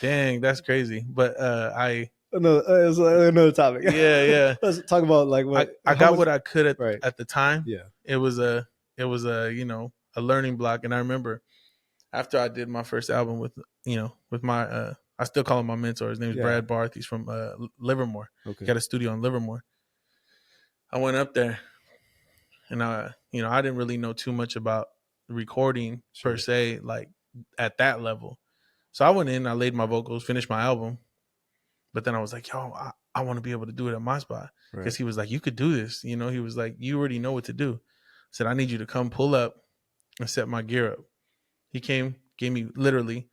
Dang, that's crazy. But I Another topic. yeah. Let's talk about like I how got much. what I could Right. at the time. Yeah. It was a a learning block, and I remember after I did my first album with my I still call him my mentor. His name is Brad Barth. He's from Livermore. Okay. He got a studio in Livermore. I went up there, and I didn't really know too much about recording per se, like at that level. So I went in, I laid my vocals, finished my album, but then I was like, yo, I want to be able to do it at my spot. Because he was like, you could do this. He was like, you already know what to do. I said, I need you to come pull up and set my gear up. He came, gave me literally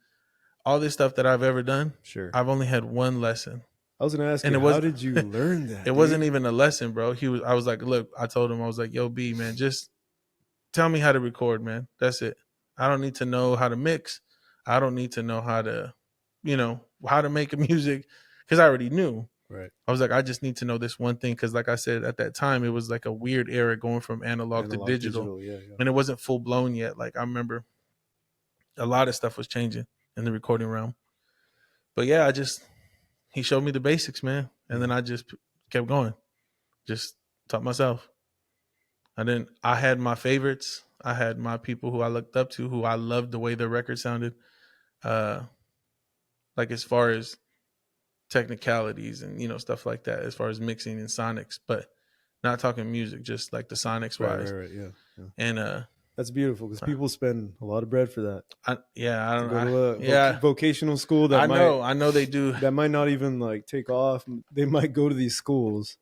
all this stuff that I've ever done. Sure. I've only had one lesson. I was gonna ask you, how did you learn that? It wasn't even a lesson, bro. I was like, look, I told him, I was like, yo, B, man, just tell me how to record, man. That's it. I don't need to know how to mix. I don't need to know how to, how to make a music, because I already knew. Right. I was like, I just need to know this one thing, because like I said, at that time, it was like a weird era going from analog to digital. Yeah. And it wasn't full blown yet. Like I remember a lot of stuff was changing in the recording realm. But yeah, he showed me the basics, man. And then I just kept going. Just taught myself. I had my favorites. I had my people who I looked up to, who I loved the way their record sounded. Like as far as technicalities and stuff like that, as far as mixing and sonics, but not talking music, just like the sonics wise. Right. Yeah. And that's beautiful, because people spend a lot of bread for that. I don't know. Vocational school. That I know they do. That might not even like take off. They might go to these schools,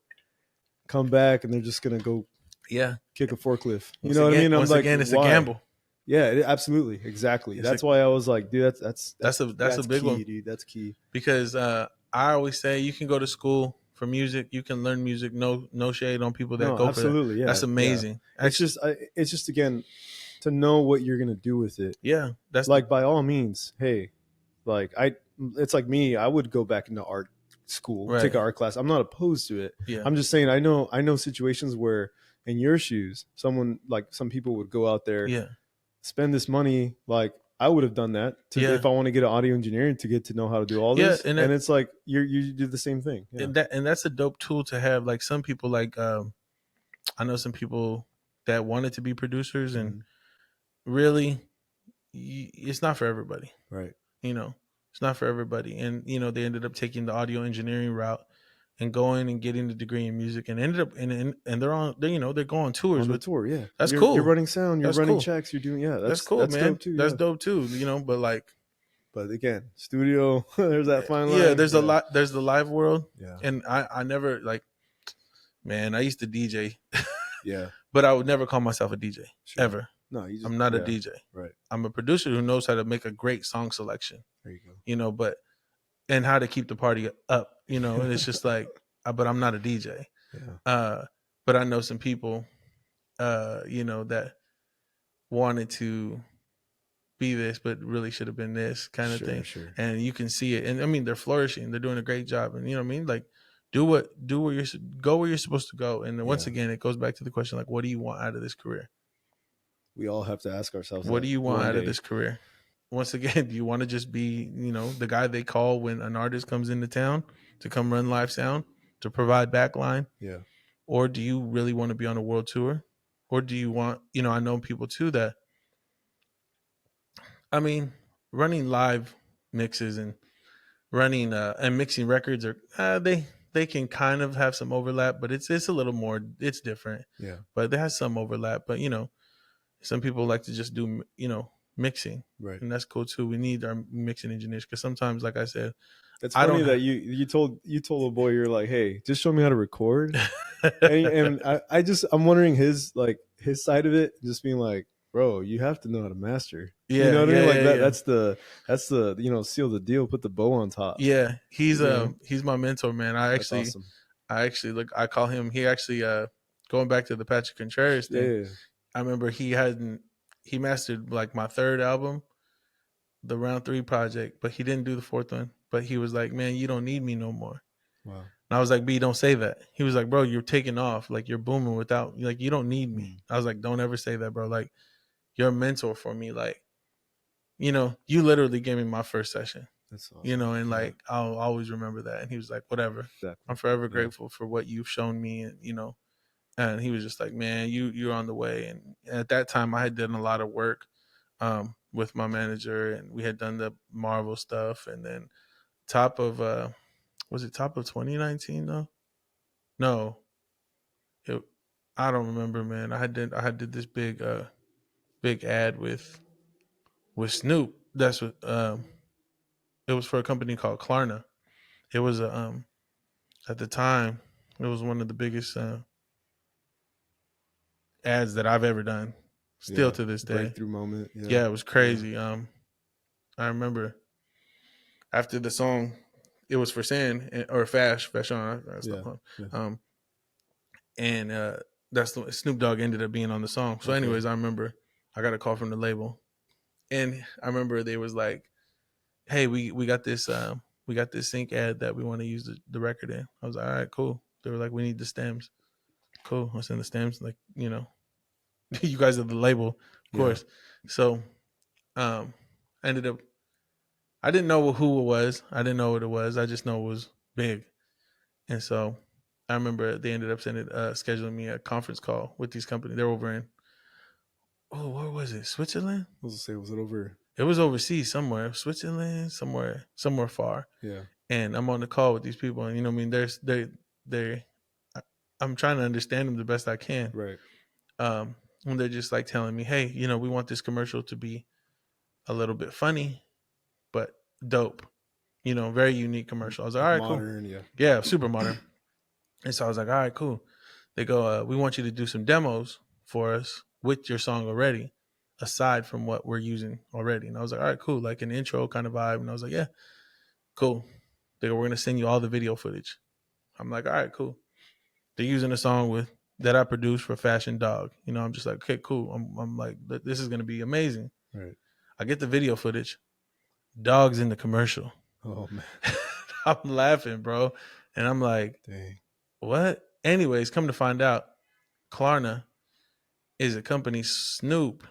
come back, and they're just gonna go kick a forklift. You know what I mean? Once again, it's a gamble. Yeah, absolutely, exactly. That's why I was like, dude, that's a big key, one, dude. That's key. Because I always say you can go to school for music, you can learn music. No shade on people that go for absolutely, that. Yeah, that's amazing. Yeah. It's just again to know what you're gonna do with it. Yeah, that's like by all means. Hey, like it's like me. I would go back into art school, take an art class. I'm not opposed to it. Yeah. I'm just saying I know situations where in your shoes, some people would go out there, spend this money. Like I would have done that if I want to get an audio engineering to get to know how to do all this. And it's like you do the same thing. Yeah. And that's a dope tool to have. Like some people, like I know some people that wanted to be producers, and really, it's not for everybody. Right. It's not for everybody. And they ended up taking the audio engineering route and going and getting the degree in music, and ended up and they're going on tours. On the tour, yeah. That's cool. You're running sound, you're running checks, you're doing that's cool, that's man. Dope too, that's dope too, but again, studio, there's that fine line. Yeah, there's a lot. There's the live world. Yeah. And I never man, I used to DJ. Yeah. But I would never call myself a DJ ever. No, I'm not a DJ. Right. I'm a producer who knows how to make a great song selection. There you go. And how to keep the party up, and it's just like, but I'm not a DJ. Yeah. But I know some people, that wanted to be this, but really should have been this kind of thing. Sure. And you can see it. And I mean, they're flourishing. They're doing a great job. And you know what I mean? Like, go where you're supposed to go. And then once again, it goes back to the question, like, what do you want out of this career? We all have to ask ourselves, what do you want out of this career? Once again, do you want to just be, the guy they call when an artist comes into town to come run live sound, to provide backline? Yeah. Or do you really want to be on a world tour? Or do you want, I know people too that, I mean, running live mixes and running and mixing records are they can kind of have some overlap, but it's a little more, it's different. Yeah. But there has some overlap. But some people like to just do mixing, right? And that's cool too. We need our mixing engineers, because sometimes, like I said, it's funny that you told a boy, you're like, hey, just show me how to record. and I'm wondering his side of it, just being like, bro, you have to know how to master. Yeah, you know what I mean? Like that. Yeah. That's the seal the deal, put the bow on top. Yeah, he's my mentor, man. Awesome. I call him. He actually going back to the Patrick Contreras thing. Yeah. I remember he mastered like my third album, the round 3 project, but he didn't do the 4th one. But he was like, "Man, you don't need me no more." Wow. And I was like, "B, don't say that." He was like, "Bro, you're taking off. Like, you're booming without, like, you don't need me." I was like, "Don't ever say that, bro. Like, you're a mentor for me. Like, you literally gave me my first session, That's awesome. and like, I'll always remember that." And he was like, "Whatever. Exactly. I'm forever Yeah. grateful for what you've shown me." And he was just like, "Man, you're on the way." And at that time, I had done a lot of work with my manager, and we had done the Marvel stuff. And then top of was it top of 2019 though? No, it, I don't remember, man. I did this big ad with Snoop. That's what it was for a company called Klarna. It was a at the time it was one of the biggest ads that I've ever done. Still to this day, breakthrough moment. Yeah. Yeah, it was crazy. I remember after the song, it was for Sin or Fashion. That's Yeah. not Yeah. and that's the Snoop Dogg ended up being on the song. So, Okay. anyways, I remember I got a call from the label, and I remember they was like, "Hey, we got this sync ad that we want to use the record in." I was like, "All right, cool." They were like, "We need the stems." Cool. I sent the stems. Like, you guys are the label, of course. So, I ended up. I didn't know who it was. I didn't know what it was. I just know it was big. And so I remember they ended up scheduling me a conference call with these companies. They're over in, where was it? Switzerland? I was gonna say, was it over? It was overseas somewhere, Switzerland, somewhere far. Yeah. And I'm on the call with these people, and I mean, they, I'm trying to understand them the best I can. Right. And they're just like telling me, "Hey, we want this commercial to be a little bit funny, but dope. Very unique commercial." I was like, "All right, modern, cool." yeah. Yeah, super modern. And so I was like, "All right, cool." They go, "We want you to do some demos for us with your song already, aside from what we're using already." And I was like, "All right, cool." Like an intro kind of vibe. And I was like, "Yeah, cool." They go, "We're going to send you all the video footage." I'm like, "All right, cool." They're using a song that I produced for Fashion Dog. I'm just like, "Okay, cool." I'm like, "This is going to be amazing." Right. I get the video footage. Dog's in the commercial. Oh man. I'm laughing, bro. And I'm like, Dang. "What?" Anyways, come to find out, Klarna is a company Snoop.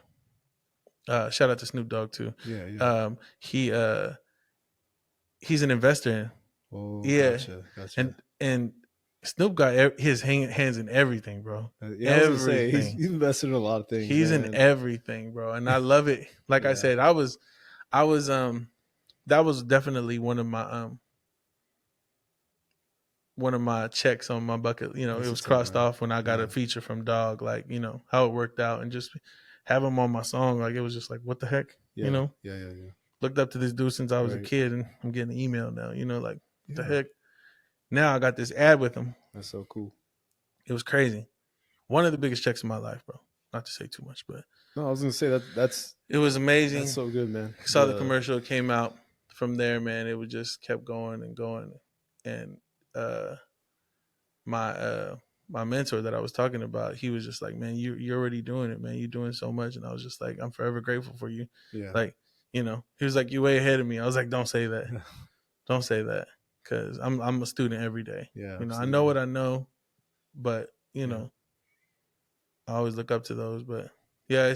Shout out to Snoop Dogg too. Yeah. Yeah. He's an investor in. Oh, Yeah, gotcha. and Snoop got his hands in everything, bro. Yeah, I was gonna say he's Everything. invested in a lot of things, He's in man. everything, bro, and I love it. Like I Yeah. said, I was that was definitely one of my checks on my bucket. It That's was what's up, crossed man. off when I got a feature from Dog. Like, how it worked out, and just have him on my song. Like, it was just like, what the heck, Yeah. Yeah. Looked up to this dude since I was a Right. kid, and I'm getting an email now. Like, what the Yeah. heck? Now I got this ad with him. That's so cool. It was crazy. One of the biggest checks in my life, bro. Not to say too much, but No, I was gonna say that's it was amazing. that's so good, man. Saw the commercial, it came out. From there, man, it would just kept going and going. And my mentor that I was talking about, he was just like, "Man, you're already doing it, man. You're doing so much." And I was just like, "I'm forever grateful for you." Yeah. Like, he was like, "You're way ahead of me." I was like, "Don't say that. Don't say that." Because I'm a student every day. Yeah. I know what I know, but I always look up to those. But yeah,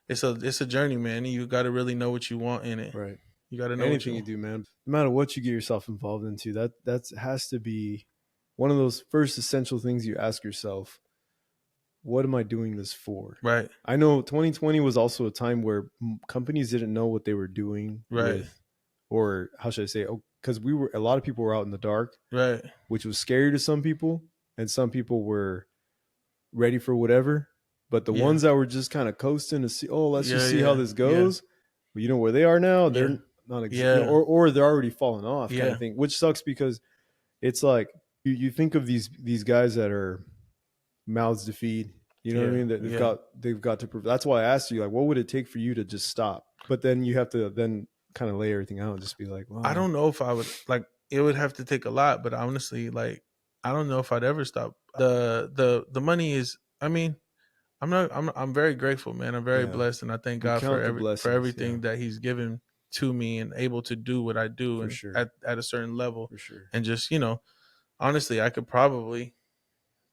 it's a journey, man. You got to really know what you want in it. Right. You got to know anything you do, man. No matter what you get yourself involved into, that has to be one of those first essential things you ask yourself. What am I doing this for? Right. I know 2020 was also a time where companies didn't know what they were doing with, or how should I say? Because a lot of people were out in the dark, right? Which was scary to some people, and some people were ready for whatever. But the ones that were just kind of coasting to see, let's just see how this goes. Well, you know where they are now. They're not, or they're already falling off, kind of thing, which sucks because it's like you think of these guys that are mouths to feed. You know what I mean? That they've got to prove. That's why I asked you, like, what would it take for you to just stop? But then you have to then kind of lay everything out and just be like, well, I don't know if I would like. It would have to take a lot, but honestly, like, I don't know if I'd ever stop. The money is. I mean, I'm very grateful, man. I'm very blessed, and I thank God for everything that He's given to me and able to do what I do For and sure. at a certain level. For sure. And just, honestly, I could probably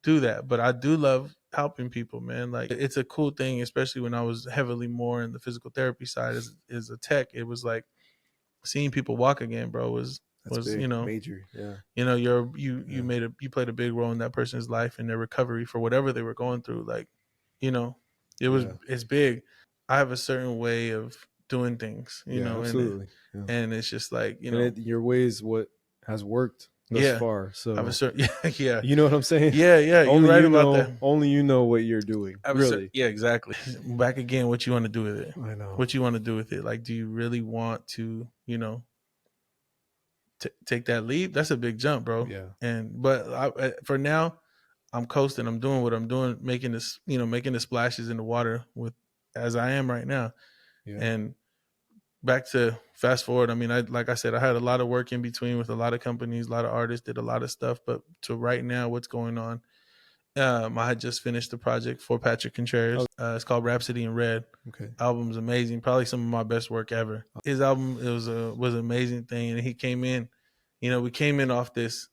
do that. But I do love helping people, man. Like, it's a cool thing, especially when I was heavily more in the physical therapy side as a tech. It was like seeing people walk again, bro, That's was big. Major. Yeah. you played a big role in that person's life and their recovery for whatever they were going through. Like, Yeah. it's big. I have a certain way of doing things, Yeah, absolutely. Yeah. and it's just like, And your way is what has worked thus yeah, far. I have a So certain, yeah, you know what I'm saying? yeah, yeah. You're right about that. Only you know what you're doing. I have Really. yeah, exactly. Back again, what you want to do with it? I know. What you want to do with it? Like, do you really want to, take that leap? That's a big jump, bro. Yeah. But for now, I'm coasting. I'm doing what I'm doing, making the splashes in the water with as I am right now. Yeah. And back to fast forward. I mean, like I said, I had a lot of work in between with a lot of companies, a lot of artists, did a lot of stuff. But to right now, what's going on? I had just finished the project for Patrick Contreras. It's called Rhapsody in Red. Okay. Album's amazing. Probably some of my best work ever. His album was an amazing thing, and he came in. We came in off this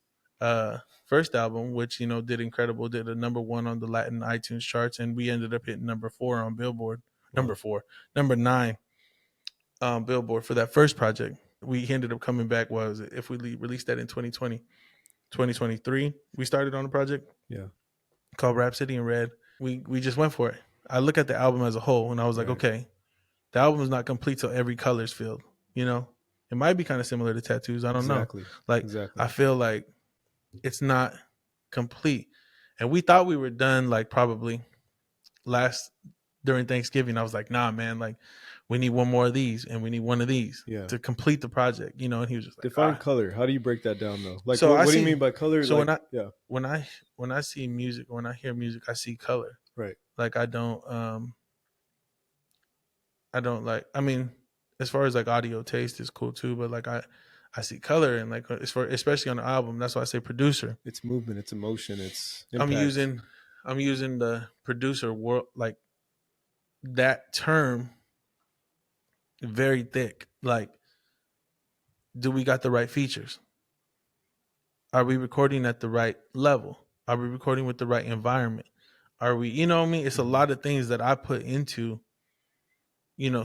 first album, which did incredible. Did a #1 on the Latin iTunes charts, and we ended up hitting #4 on Billboard. Wow. #9 Billboard for that first project. We ended up coming back. If we released that in 2020, 2023, we started on the project. Yeah. Called Rhapsody in Red. We just went for it. I look at the album as a whole, and I was like, okay, the album is not complete till every color is filled. It might be kind of similar to tattoos. I don't know. Like, exactly. I feel like it's not complete, and we thought we were done. Like, probably during Thanksgiving, I was like, nah, man, like, we need one more of these, and we need one of these to complete the project. And he was just like, define color. How do you break that down, though? Like, so what do you mean by color? So like, when I see music, when I hear music, I see color. Right. Like, I don't like. I mean, as far as like audio taste is cool too, but like I see color, and like especially on the album. That's why I say producer. It's movement. It's emotion. It's impact. I'm using the producer world, like, that term very thick. Like, do we got the right features? Are we recording at the right level? Are we recording with the right environment? Are we, you know what I mean? It's a lot of things that I put into,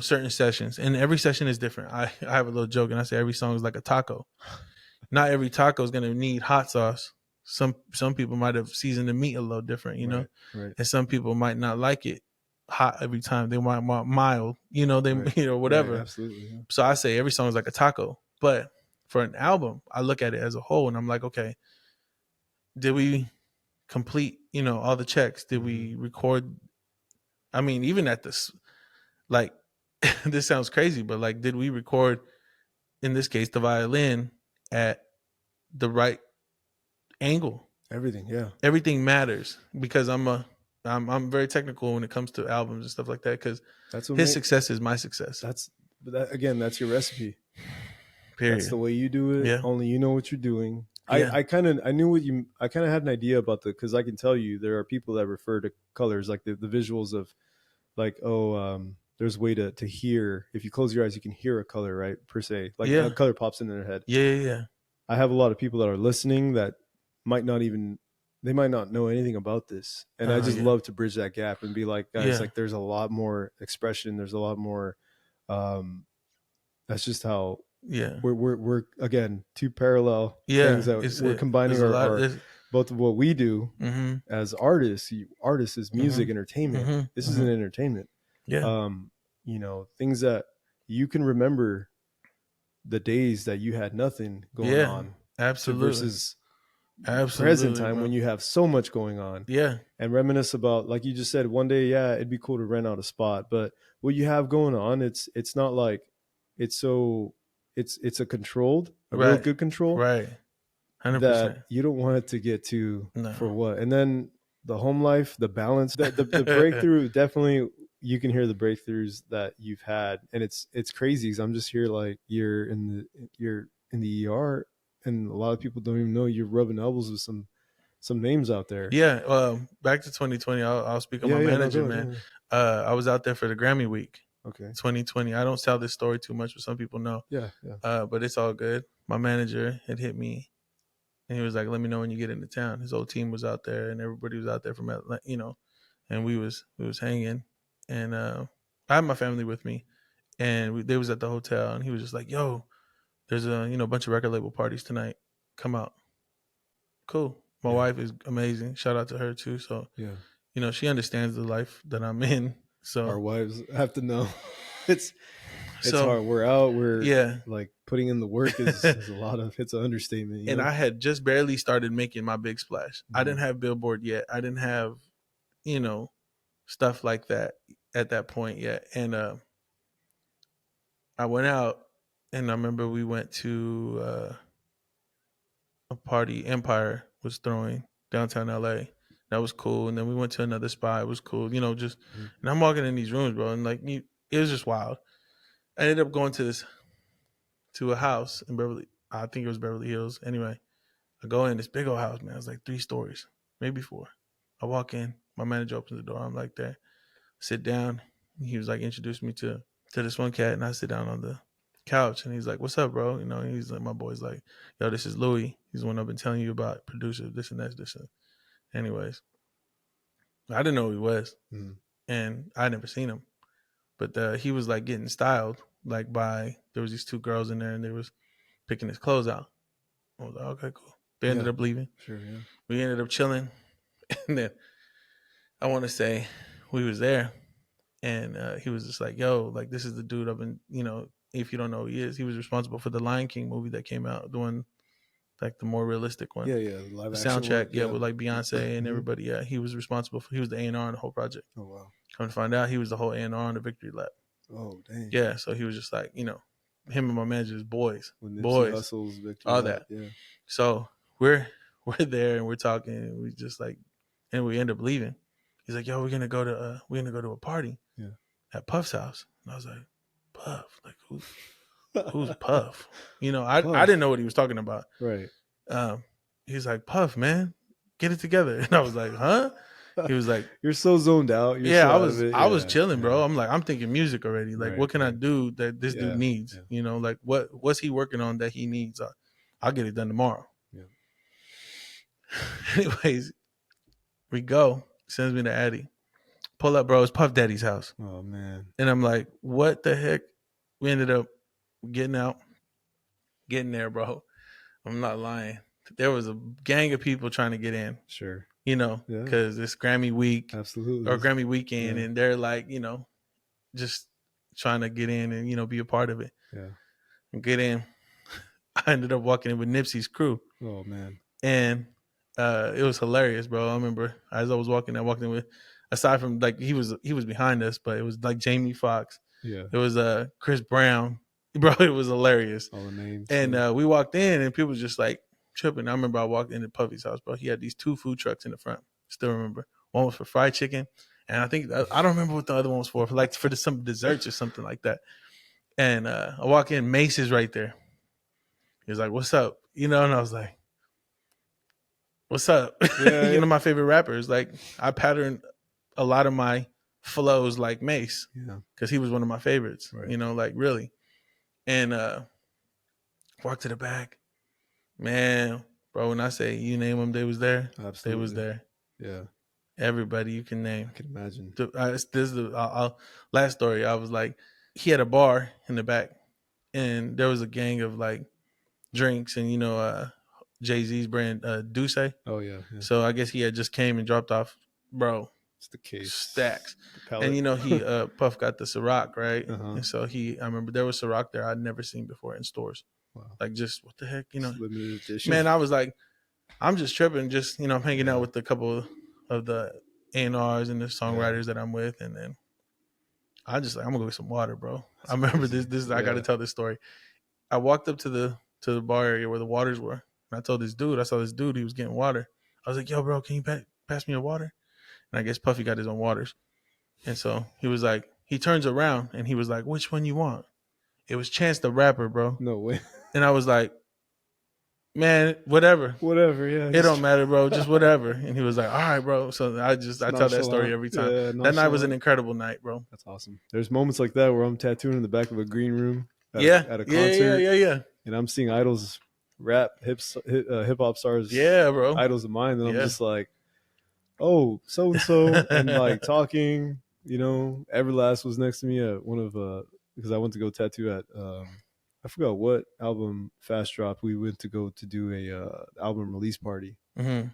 certain sessions, and every session is different. I have a little joke, and I say every song is like a taco. Not every taco is going to need hot sauce. Some people might have seasoned the meat a little different, Right. And some people might not like it hot every time. They might want mild, whatever. Right, absolutely. Yeah. So I say every song is like a taco. But for an album, I look at it as a whole, and I'm like, okay, did we complete, all the checks? Did we record? I mean, even at this, like, this sounds crazy, but like, did we record, in this case, the violin at the right angle? Everything, yeah. Everything matters, because I'm very technical when it comes to albums and stuff like that, because his success is my success. That's your recipe. Period. That's the way you do it. Yeah. Only you know what you're doing. Yeah. I kind of had an idea about because I can tell you there are people that refer to colors, like the visuals of, like, there's a way to hear. If you close your eyes, you can hear a color, right? Per se, like a color pops into their head. Yeah. I have a lot of people that are listening that might not know anything about this, and I just love to bridge that gap and be like, guys, like, there's a lot more expression. There's a lot more. That's just how. Yeah, we're again two parallel things that we're combining both of what we do as artists. Artists is music, entertainment. This is an entertainment. Yeah. Things that you can remember the days that you had nothing going on. Absolutely. Versus present time, when you have so much going on. Yeah. And reminisce about, like you just said, one day, it'd be cool to rent out a spot, but what you have going on, it's not like it's so. It's a controlled, real good control, right? 100%. That you don't want it to get to for what. And then the home life, the balance, the breakthrough. Definitely, you can hear the breakthroughs that you've had, and it's crazy because I'm just here, like, you're in the ER, and a lot of people don't even know you're rubbing elbows with some names out there. Yeah. Back to 2020, I'll speak on my manager, man. I was out there for the Grammy week. Okay. 2020. I don't tell this story too much, but some people know. Yeah. Yeah. But it's all good. My manager had hit me, and he was like, "Let me know when you get into town." His whole team was out there, and everybody was out there from Atlanta, you know, and we was hanging, and I had my family with me, and they was at the hotel, and he was just like, "Yo, there's a bunch of record label parties tonight. Come out." Cool. My Yeah. wife is amazing. Shout out to her too. So Yeah. she understands the life that I'm in. Our So wives have to know. it's so hard. We're out. We're yeah, like putting in the work is a lot of. It's an understatement. You and know. I had just barely started making my big splash. I didn't have Billboard yet. I didn't have stuff like that at that point yet. And I went out, and I remember we went to a party Empire was throwing downtown LA. That was cool. And then we went to another spot. It was cool. Just and I'm walking in these rooms, bro, and like it was just wild. I ended up going to a house in Beverly. I think it was Beverly Hills. Anyway, I go in this big old house, man. It's like 3 stories, maybe 4. I walk in. My manager opens the door. I'm like there. Sit down. He was like introduced me to this one cat, and I sit down on the couch, and he's like, "What's up, bro?" And he's like, my boy's like, "Yo, this is Louie. He's the one I've been telling you about, producer, this and that, this and." Anyways, I didn't know who he was, and I never seen him, but he was like getting styled, like there was these 2 girls in there, and they was picking his clothes out. I was like, okay, cool. They ended up leaving. Sure. Yeah. We ended up chilling, and then I want to say we was there. And he was just like, "Yo, like this is the dude I've been, if you don't know who he is, he was responsible for the Lion King movie that came out, the one like the more realistic one. Yeah. Yeah. The soundtrack, with like Beyonce and everybody. Yeah, he was responsible he was the A&R on the whole project. Oh wow. Come to find out, he was the whole A&R on the Victory Lap. Oh dang. Yeah, so he was just like, him and my manager's boys, Hustles, Victory all Lap, that. Yeah. So we're there and we're talking, and we just like, and we end up leaving. He's like, "Yo, we're gonna go to a party." Yeah. At Puff's house. And I was like, Puff? Like who's Puff? I didn't know what he was talking about. Right. He's like, "Puff, man, get it together." And I was like, "Huh?" He was like, "You're so zoned out." You're so I was chilling, bro. I'm like, I'm thinking music already. Like, what can I do that this dude needs? Yeah. Like what's he working on that he needs? I'll get it done tomorrow. Yeah. Anyways, we go. Sends me to Addy. Pull up, bro. It's Puff Daddy's house. Oh man. And I'm like, what the heck? We ended up getting there, bro. I'm not lying. There was a gang of people trying to get in. Sure. Because it's Grammy week. Absolutely. Or Grammy weekend. And they're like, just trying to get in and, be a part of it. Yeah. And get in. I ended up walking in with Nipsey's crew. Oh man. And it was hilarious, bro. I remember as I was walking, I walked in with, aside from like he was behind us, but it was like Jamie Foxx. Yeah. It was Chris Brown. Bro, it was hilarious. All the names. And we walked in and people was just like tripping. I remember I walked into Puffy's house, bro. He had these 2 food trucks in the front. Still remember. One was for fried chicken. And I think, I don't remember what the other one was for some desserts or something like that. And I walk in, Mace is right there. He was like, "What's up?" And I was like, "What's up?" Yeah, My favorite rappers. Like, I patterned a lot of my flows like Mace. Yeah. Because he was one of my favorites. Right. Like really. And walk to the back. Man, bro, when I say you name them, they was there. Absolutely. They was there. Yeah. Everybody you can name. I can imagine. This is the last story. I was like, he had a bar in the back, and there was a gang of like drinks and Jay-Z's brand Douce. Oh yeah. So I guess he had just came and dropped off, bro. It's the case. Stacks. And he Puff got the Ciroc, right? Uh-huh. And so I remember there was Ciroc there I'd never seen before in stores. Wow. Like, just what the heck, limited edition. Man, I was like, I'm just tripping, just I'm hanging out with a couple of the A&Rs and the songwriters that I'm with, and then I just like, I'm gonna go get some water, bro. That's I remember crazy. This I gotta tell this story. I walked up to the bar area where the waters were, and I saw this dude, he was getting water. I was like, "Yo, bro, can you pass me your water?" And I guess Puffy got his own waters. And so he was like, he turns around and he was like, "Which one you want?" It was Chance the Rapper, bro. No way. And I was like, man, whatever. Whatever, yeah. It don't Just matter, bro. Just whatever. And he was like, all right, bro. So I tell that story nonchalant. every time. Yeah, That night was an nonchalant. incredible night, bro. That's awesome. There's moments like that where I'm tattooing in the back of a green room Yeah, at a yeah, yeah, concert, yeah, yeah, and I'm seeing idols, rap, hip hop stars, yeah, bro. idols of mine, and I'm Yeah. just like, oh, so and so, and like talking. You know, Everlast was next to me at one of because I went to go tattoo at I forgot what album Fast Drop. We went to go to do a album release party, hmm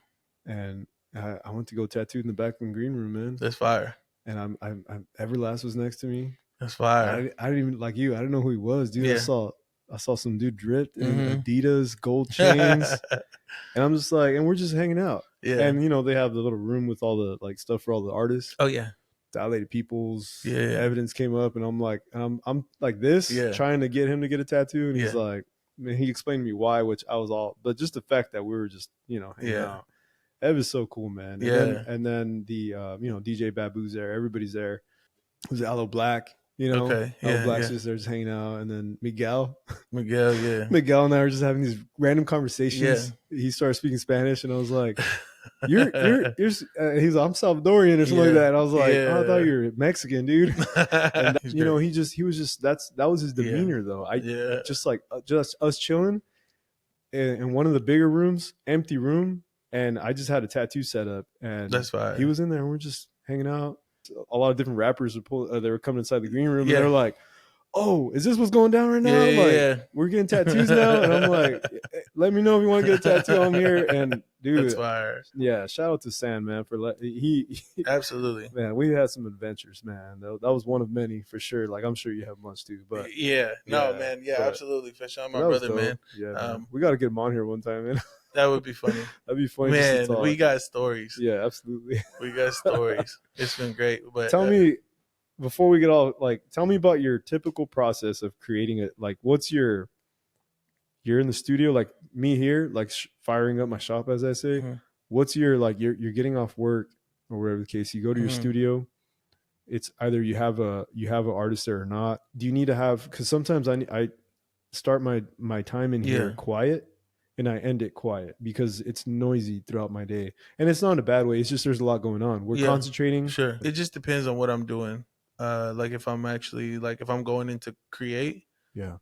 and I went to go tattoo in the back of the green room, man. That's fire. And I'm Everlast was next to me. That's fire. I didn't even like you. I didn't know who he was, dude. Yeah. I saw some dude dripped in hmm Adidas gold chains, and I'm just like, and we're just hanging out. Yeah. And you know they have the little room with all the like stuff for all the artists. Oh yeah. Dilated Peoples, Yeah. evidence came up, and I'm like, I'm like this, Yeah. trying to get him to get a tattoo, and he's Yeah. like, man, he explained to me why, which I was all, but just the fact that we were just hanging Yeah. out. Ev is so cool, man. Yeah. And then the DJ Babu's there, everybody's there. It was Aloe Black, Okay. Aloe Yeah. Black's Yeah. just there just hanging out, and then Miguel. Miguel. Yeah. Miguel and I were just having these random conversations. He started speaking Spanish, and I was like, "You're." He's like, "I'm Salvadorian" or something like that. And I was like, "Oh, I thought you were Mexican, dude." And he was just that was his demeanor, though. Just us chilling in one of the bigger rooms, empty room, and I just had a tattoo set up, and That's fine. he was in there, and we're just hanging out. A lot of different rappers they were coming inside the green room, Yeah. and they're like, "Oh, is this what's going down right now? Yeah. We're getting tattoos now." And I'm like, "Let me know if you want to get a tattoo. I'm here." And dude, That's fire. yeah, shout out to Sam, man, for he Absolutely. man, we had some adventures, man. That was one of many for sure. Like I'm sure you have much too, but yeah, man, absolutely, for sure, my brother, man. Yeah, man. We got to get him on here one time, man. That would be funny. That'd be funny, man. just to talk. We got stories. Yeah, absolutely. We got stories. It's been great. But tell me, before we get all tell me about your typical process of creating it. Like, what's you're in the studio, like me here, like firing up my shop, as I say. Mm-hmm. What's your you're getting off work or whatever the case. You go to your studio. It's either you have an artist there or not. Do you need to have? Because sometimes I start my time in here quiet, and I end it quiet because it's noisy throughout my day. And it's not in a bad way. It's just there's a lot going on. We're concentrating. Sure. It just depends on what I'm doing. Like if I'm actually if I'm going into create. Yeah.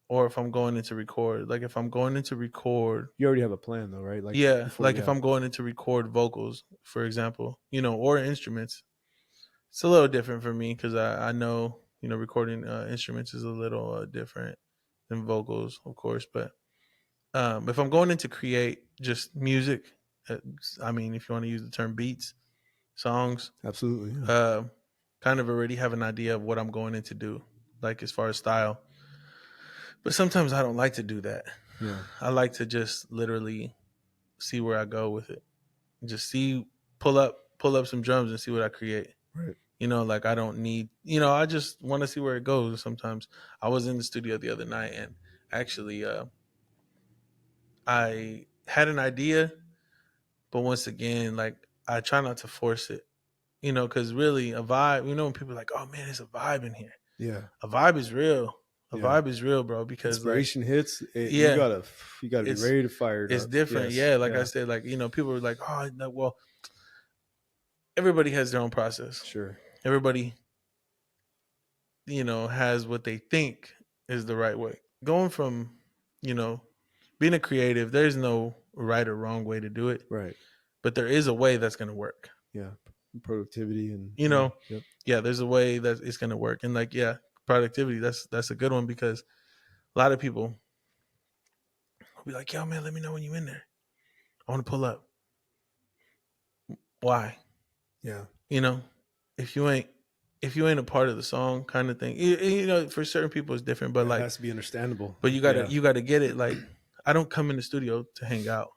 Or if I'm going into record. Like if I'm going into record. You already have a plan though, right? If I'm going into record vocals, for example, or instruments. It's a little different for me because I know, recording instruments is a little different than vocals, of course. But if I'm going into create just music, I mean, if you want to use the term beats, songs, absolutely, kind of already have an idea of what I'm going in to do, like as far as style. But sometimes I don't like to do that. Yeah, I like to just literally see where I go with it. Just pull up some drums and see what I create. Right. I don't need, I just want to see where it goes. Sometimes I was in the studio the other night and actually I had an idea, but once again, I try not to force it, because really a vibe, when people are like, oh man, it's a vibe in here. Yeah. A vibe is real. A vibe is real, bro, because inspiration hits. You gotta be ready to fire it. It's up. different. Yes. I said, people are like, oh, no, well, everybody has their own process. Sure. Everybody, has what they think is the right way. Going from, being a creative, there's no right or wrong way to do it. Right. But there is a way that's going to work. Yeah. Productivity and, there's a way that it's going to work. And productivity, that's a good one because a lot of people will be like, yo, man, let me know when you're in there. I want to pull up. Why? Yeah. If you ain't a part of the song kind of thing, for certain people it's different, but it has to be understandable. But you gotta get it. I don't come in the studio to hang out.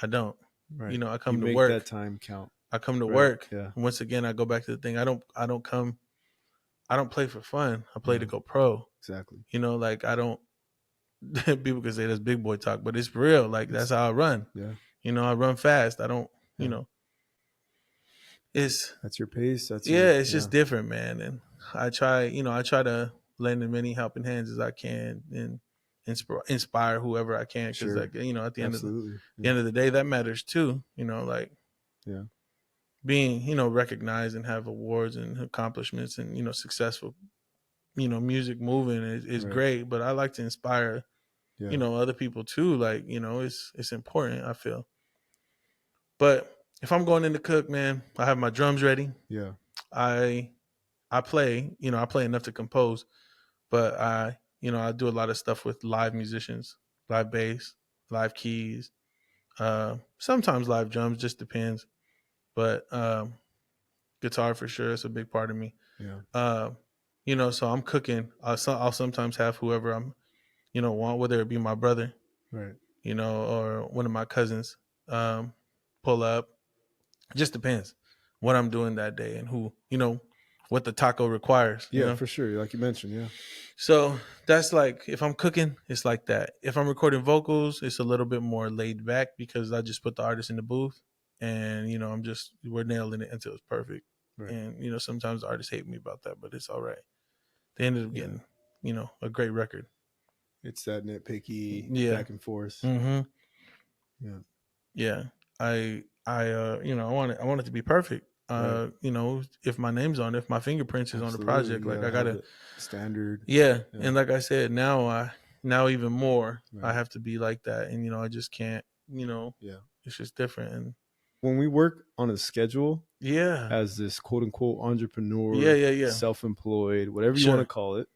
I don't. Right. I come to make work. That time count. I come to work. Yeah. Once again, I go back to the thing. I don't play for fun. I play to go pro. Exactly. I don't. People can say that's big boy talk, but it's real. That's how I run. Yeah. I run fast. I don't. That's your pace. It's just different, man. And I try to lend as many helping hands as I can, inspire whoever I can, because Sure. like, you know, at the Absolutely. end of the day, that matters too. You know, like Yeah. being, you know, recognized and have awards and accomplishments and, you know, successful, you know, music moving is Right. great, but I like to inspire, Yeah. you know, other people too. Like, you know, it's important, I feel. But if I'm going in to cook, man, I have my drums ready. Yeah. I I play, you know, I play enough to compose, but you know, I do a lot of stuff with live musicians, live bass, live keys, sometimes live drums, just depends. But guitar for sure, it's a big part of me. Yeah. Uh, you know, so I'm cooking. I'll sometimes have whoever I'm, you know, want, whether it be my brother, Right. you know, or one of my cousins, um, pull up. It just depends what I'm doing that day and who, you know, what the taco requires, you Yeah, know. for sure. Like you mentioned. Yeah. So that's like, if I'm cooking, it's like that. If I'm recording vocals, it's a little bit more laid back because I just put the artist in the booth and, you know, we're nailing it until it's perfect. Right. And, you know, sometimes the artists hate me about that, but it's all right. They ended up Yeah. getting, you know, a great record. It's that nitpicky Yeah. back and forth. Mm-hmm. Yeah. Yeah. You know, I want it to be perfect. Right. You know, if my name's on it, if my fingerprints is on the Absolutely. project, You like gotta I have gotta, the standard. yeah. Yeah. And like I said, now even more, I Right. have to be like that. And, you know, I just can't, you know, Yeah. it's just different. And When we work on a schedule yeah. as this quote unquote Yeah. entrepreneur, Yeah. Yeah. self-employed, whatever you want to Sure. call it,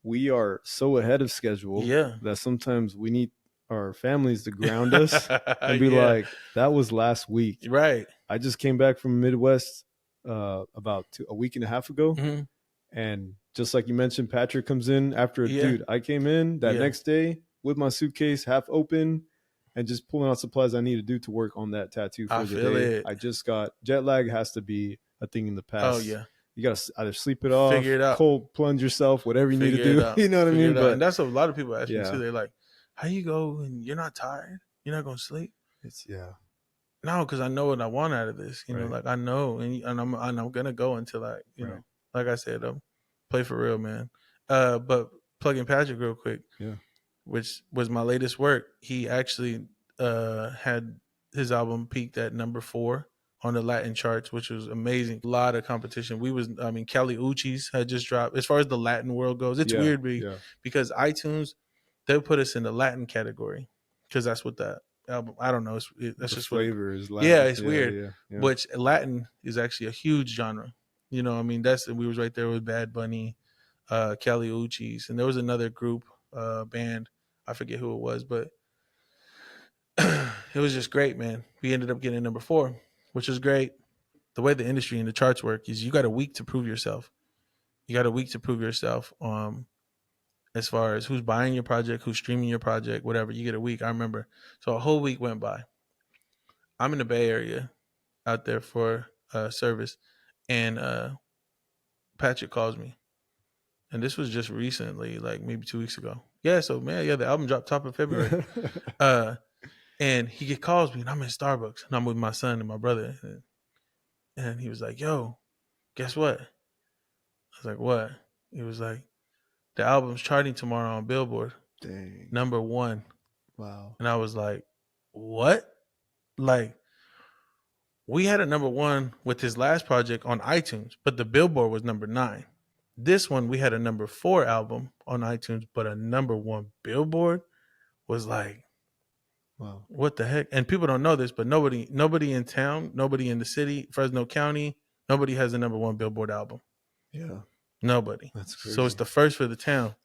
we are so ahead of schedule Yeah. that sometimes we need our families to ground us and be Yeah. like, that was last week. Right. I just came back from Midwest about a week and a half ago. Mm-hmm. And just like you mentioned, Patrick comes in after Yeah. dude, I came in that Yeah. next day with my suitcase half open and just pulling out supplies I need to do to work on that tattoo I for the feel day. it. I just got jet lag has to be a thing in the Oh past. yeah. You got to either sleep it Figure off, it out. cold plunge yourself, whatever you need to Figure it do. out. You know what I Figure mean? it out. But And that's what a lot of people ask me too. yeah, They're like, how you go and you're not tired? You're not gonna sleep? it's yeah, No, because I know what I want out of this. You know, right, like I know, and I'm gonna go until I, you right, know, like I said, play for real, man. But plugging Patrick real quick, yeah, which was my latest work. He actually had his album peaked at number 4 on the Latin charts, which was amazing. A lot of competition. I mean, Kelly Uchis had just dropped. As far as the Latin world goes, it's yeah, weird yeah. because iTunes, they'll put us in the Latin category because that's what that album. I don't know. That's The just what it. flavor is Yeah, Latin. it's Yeah, weird. yeah, yeah. Which Latin is actually a huge genre. You know, I mean, we was right there with Bad Bunny, Kelly Uchis, and there was another group, band. I forget who it was, but it was just great, man. We ended up getting number 4, which is great. The way the industry and the charts work is you got a week to prove yourself. You got a week to prove yourself. As far as who's buying your project, who's streaming your project, whatever. You get a week. I remember. So a whole week went by. I'm in the Bay Area, out there for service, and Patrick calls me, and this was just recently, like maybe 2 weeks ago. Yeah, so man, yeah, the album dropped top of February. And he calls me, and I'm in Starbucks, and I'm with my son and my brother, and he was like, "Yo, guess what?" I was like, "What?" He was like, "The album's charting tomorrow on Billboard, Dang. number 1." Wow. And I was like, "What?" Like, we had a number 1 with his last project on iTunes, but the Billboard was number 9. This one, we had a number 4 album on iTunes, but a number 1 Billboard was like, Wow. what the heck? And people don't know this, but nobody in town, nobody in the city, Fresno County, nobody has a number 1 Billboard album. Yeah. Nobody. That's So it's crazy. the first for the town.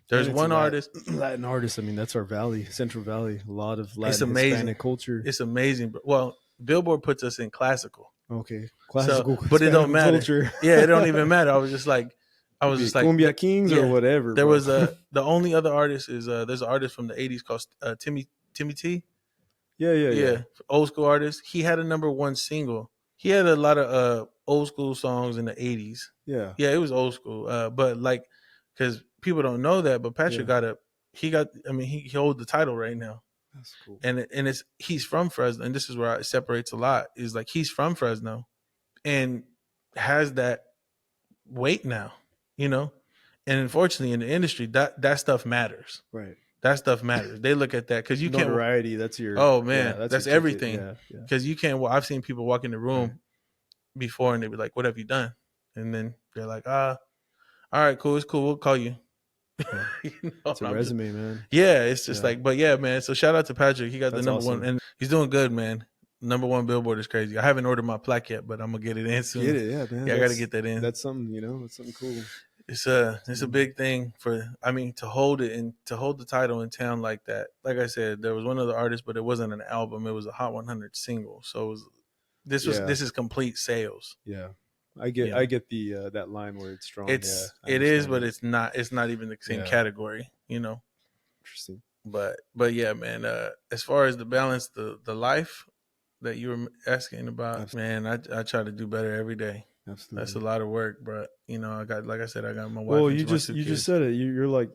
There's And it's a one artist. Latin artist. I mean, that's our valley, Central Valley. A lot of It's Latin amazing. Hispanic culture. It's amazing. Well, Billboard puts us in classical. Okay, So, classical but it don't Hispanic matter. culture. Yeah, it don't even matter. I was just like, Could be Cumbia Kings or yeah. whatever, There bro. was the only other artist is there's an artist from the '80s called Timmy T. Yeah, yeah, yeah. Yeah, old school artist. He had a number 1 single. He had a lot of old school songs in the '80s. Yeah, Yeah, it was old school. But like, because people don't know that, but Patrick yeah. I mean, he holds the title right now, That's cool. and he's from Fresno, and this is where it separates a lot. Is like he's from Fresno, and has that weight now, you know. And unfortunately, in the industry, that stuff matters. Right. That stuff matters. They look at that because you can't. Notoriety. That's your Oh yeah. man, That's your that's ticket. everything. Yeah, yeah. Because you can't. Well, I've seen people walk in the Right. room before and they be like, "What have you done?" And then they're like, all right, cool, it's cool. We'll call you." Yeah. You know, It's a I'm just, resume, man. yeah, it's just Yeah. like, but yeah, man. So shout out to Patrick. He got the That's number one, awesome. and he's doing good, man. Number 1 Billboard is crazy. I haven't ordered my plaque yet, but I'm gonna get it in Get soon. it, yeah, man. Yeah, I got to get that in. That's something, that's something cool. It's a big thing for, I mean, to hold it and to hold the title in town like that. Like I said, there was one other artist, but it wasn't an album. It was a Hot 100 single. So it was Yeah, this is complete sales. yeah. You I know, get the that line where it's strong. Yeah, I it is, understand but that. it's not even the same Yeah, category. You know, interesting. but yeah, man. As far as the balance, the life that you were asking about, man, I try to do better every day. Absolutely. That's a lot of work, but I got, like I said, I got my wife Well, and my 2 you just kids. said it. You're like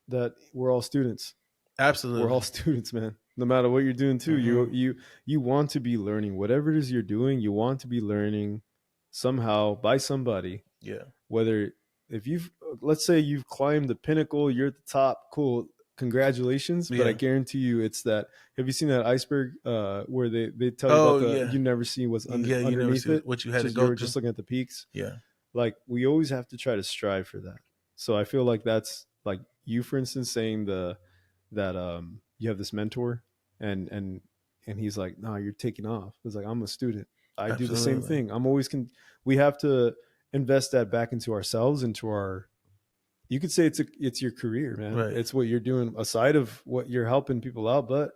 that. We're all students. Absolutely, We're all students, man. No matter what you're doing, too, you want to be learning. Whatever it is you're doing, you want to be learning somehow by somebody. Yeah. Whether if you've let's say you've climbed the pinnacle, you're at the top, cool, congratulations. But I guarantee you, it's that. Have you seen that iceberg where they tell you about you never see what's you never underneath see it? what you had to Just go you're through. just looking at the peaks. Yeah. Like we always have to try to strive for that. So I feel like that's like you, for instance, saying that you have this mentor and he's like, no, you're taking off. It's like, I'm a student. I do the same thing. I'm always we have to invest that back into ourselves, into our, you could say it's your career, man. Right. It's what you're doing aside of what you're helping people out. But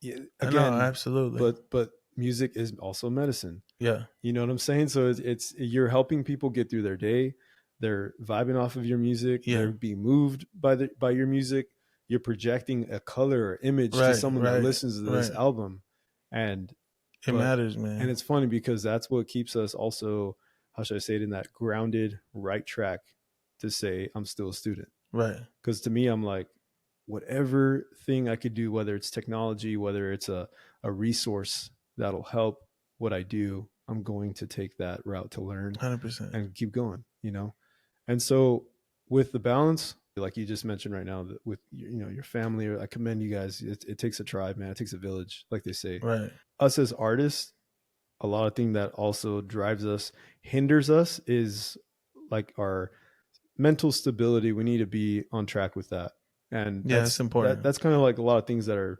again, absolutely. But music is also medicine. Yeah. You know what I'm saying? So it's you're helping people get through their day. They're vibing off of your music. Yeah. They're being moved by your music. You're projecting a color or image to someone that listens to this album, and it matters, man. And it's funny because that's what keeps us also, how should I say it, in that grounded right track to say I'm still a student. Right. Because to me, I'm like, whatever thing I could do, whether it's technology, whether it's a resource that'll help what I do, I'm going to take that route to learn 100% and keep going, And so with the balance, like you just mentioned right now, that with your family, I commend you guys. It takes a tribe, man. It takes a village, like they say. Right. Us as artists, a lot of thing that also drives us, hinders us, is like our mental stability. We need to be on track with that. And that's important. That's kind of like a lot of things that are,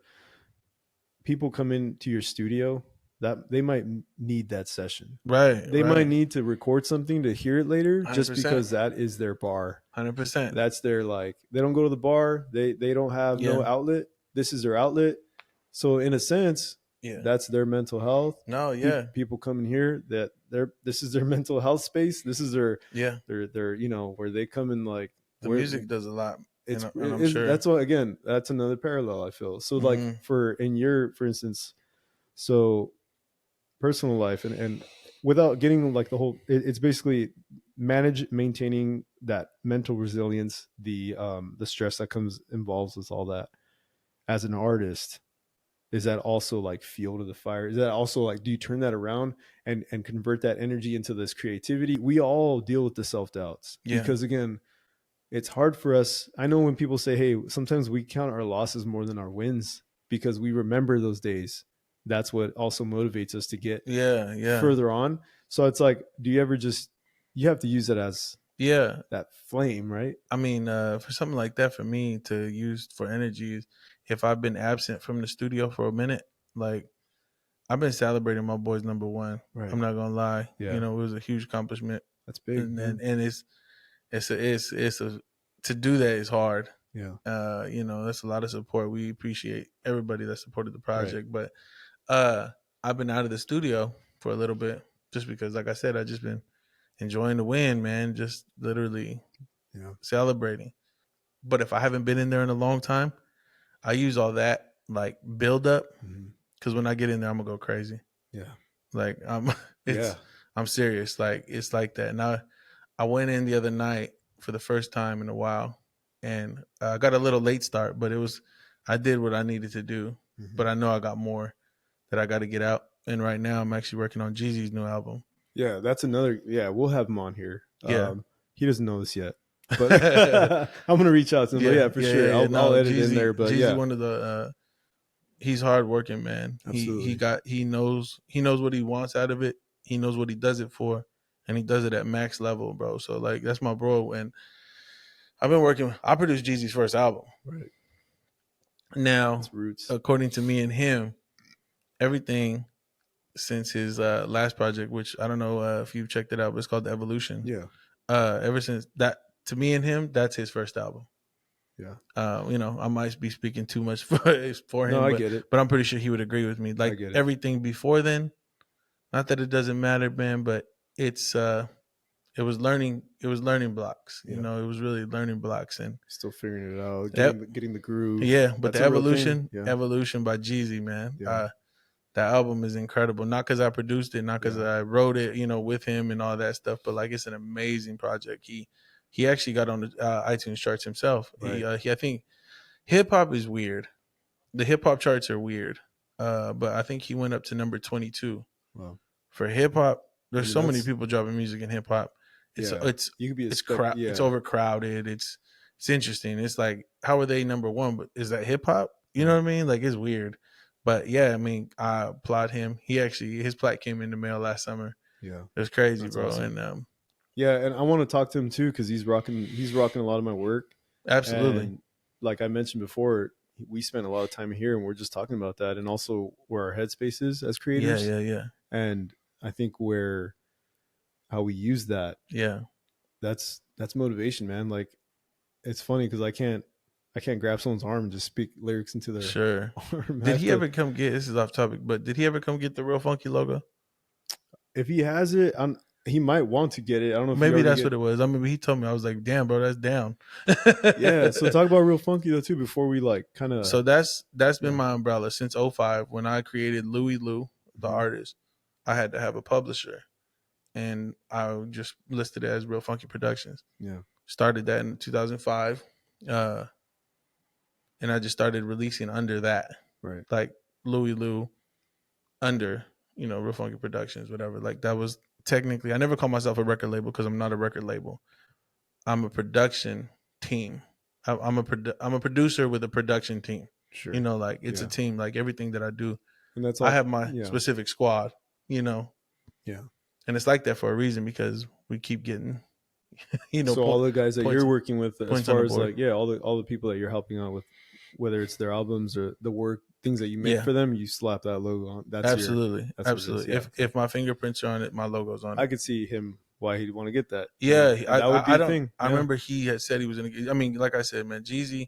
people come into your studio that they might need that session. Right. They might need to record something to hear it later, 100%. Just because that is their bar. 100%. That's their, like, they don't go to the bar. They don't have no outlet. This is their outlet. So in a sense, that's their mental health. No, yeah. People come in here that this is their mental health space. This is their their where they come in, like, the music does a lot. I'm sure that's what, again, that's another parallel, I feel. So like for instance, so personal life and without getting like the whole, it's basically maintaining that mental resilience, the stress that involves with all that. As an artist, is that also like fuel to the fire? Is that also like, do you turn that around and convert that energy into this creativity? We all deal with the self-doubts because, again, it's hard for us. I know when people say, hey, sometimes we count our losses more than our wins because we remember those days. That's what also motivates us to get further on. So it's like, do you ever you have to use it as that flame, right? I mean, for something like that, for me to use for energy, if I've been absent from the studio for a minute, like, I've been celebrating my boy's number 1. Right. I'm not gonna lie. Yeah. It was a huge accomplishment. That's big. And it's to do that is hard. Yeah. That's a lot of support. We appreciate everybody that supported the project. Right. But I've been out of the studio for a little bit just because, like I said, I've just been enjoying the win, man. Just literally celebrating. But if I haven't been in there in a long time, I use all that like build up because when I get in there, I'm gonna go crazy. Yeah. Like I'm serious. Like it's like that. And I went in the other night for the first time in a while, and I got a little late start, but I did what I needed to do. But I know I got more that I got to get out. And right now, I'm actually working on Jeezy's new album. Yeah, that's another. Yeah, we'll have him on here. Yeah, he doesn't know this yet. but I'm gonna reach out to him. But yeah, for sure, I'll No, edit in there. But Jeezy, yeah, one of the he's hardworking, man. absolutely. He knows what he wants out of it. He knows what he does it for, and he does it at max level, bro. So like that's my bro. And I've been working. I produced Jeezy's first album. Right. Now, It's roots. according to me and him, everything since his last project, which I don't know if you've checked it out, but it's called The Evolution. Yeah. Ever since that, to me and him, that's his first album. Yeah. I might be speaking too much for No, him, I get it. but I'm pretty sure he would agree with me. I Like get it. everything before then, not that it doesn't matter, man, but it's it was learning blocks. Yeah. You know, it was really learning blocks, and Still figuring it out, yep. getting the groove. Yeah, but That's the a real thing. Evolution by Jeezy, man. Yeah. That album is incredible. Not because I produced it, not because Yeah. I wrote it, with him and all that stuff, but like it's an amazing project. He actually got on the iTunes charts himself. Right. I think hip hop is weird. The hip hop charts are weird, but I think he went up to number 22. Wow. For hip hop. I There's mean, so many people dropping music in hip hop. Yeah. You could be It's overcrowded. It's interesting. It's like, how are they number one? But is that hip hop? You know what I mean? Like, it's weird. But yeah, I mean, I applaud him. His plaque came in the mail last summer. Yeah. It was crazy, That's bro. awesome. And yeah, and I want to talk to him too because he's rocking a lot of my work. absolutely. And like I mentioned before, we spent a lot of time here, and we're just talking about that, and also where our headspace is as creators. Yeah. And I think how we use that. Yeah. That's motivation, man. Like, it's funny because I can't grab someone's arm and just speak lyrics into their arm. Did he ever come get? This is off topic, but did he ever come get the Reel Fonky logo? If he has it, he might want to get it. I don't know. If maybe that's what it was. I mean, he told me. I was like, "Damn, bro, that's down." Yeah. So talk about Reel Fonky though too before we like kind of. So that's been my umbrella since 05 when I created Louie Lou, the artist. I had to have a publisher, and I just listed it as Reel Fonky Productions. Yeah. Started that in 2005, and I just started releasing under that, right? Like Louie Lou, under Reel Fonky Productions, whatever. Like that was technically, I never call myself a record label because I'm not a record label. I'm a production team. I'm a producer with a production team. Sure. Like it's a team. Like everything that I do, and that's all, I have my specific squad. Yeah. And it's like that for a reason because we keep getting, So all the guys that you're working with, as far as like, all the people that you're helping out with, whether it's their albums or the work, things that you make for them, you slap that logo on. That's absolutely. Yeah. If my fingerprints are on it, my logo's on it. I could see him why he'd want to get that. Yeah, that would be a thing. I remember he had said he was gonna get. I mean, like I said, man, Jeezy,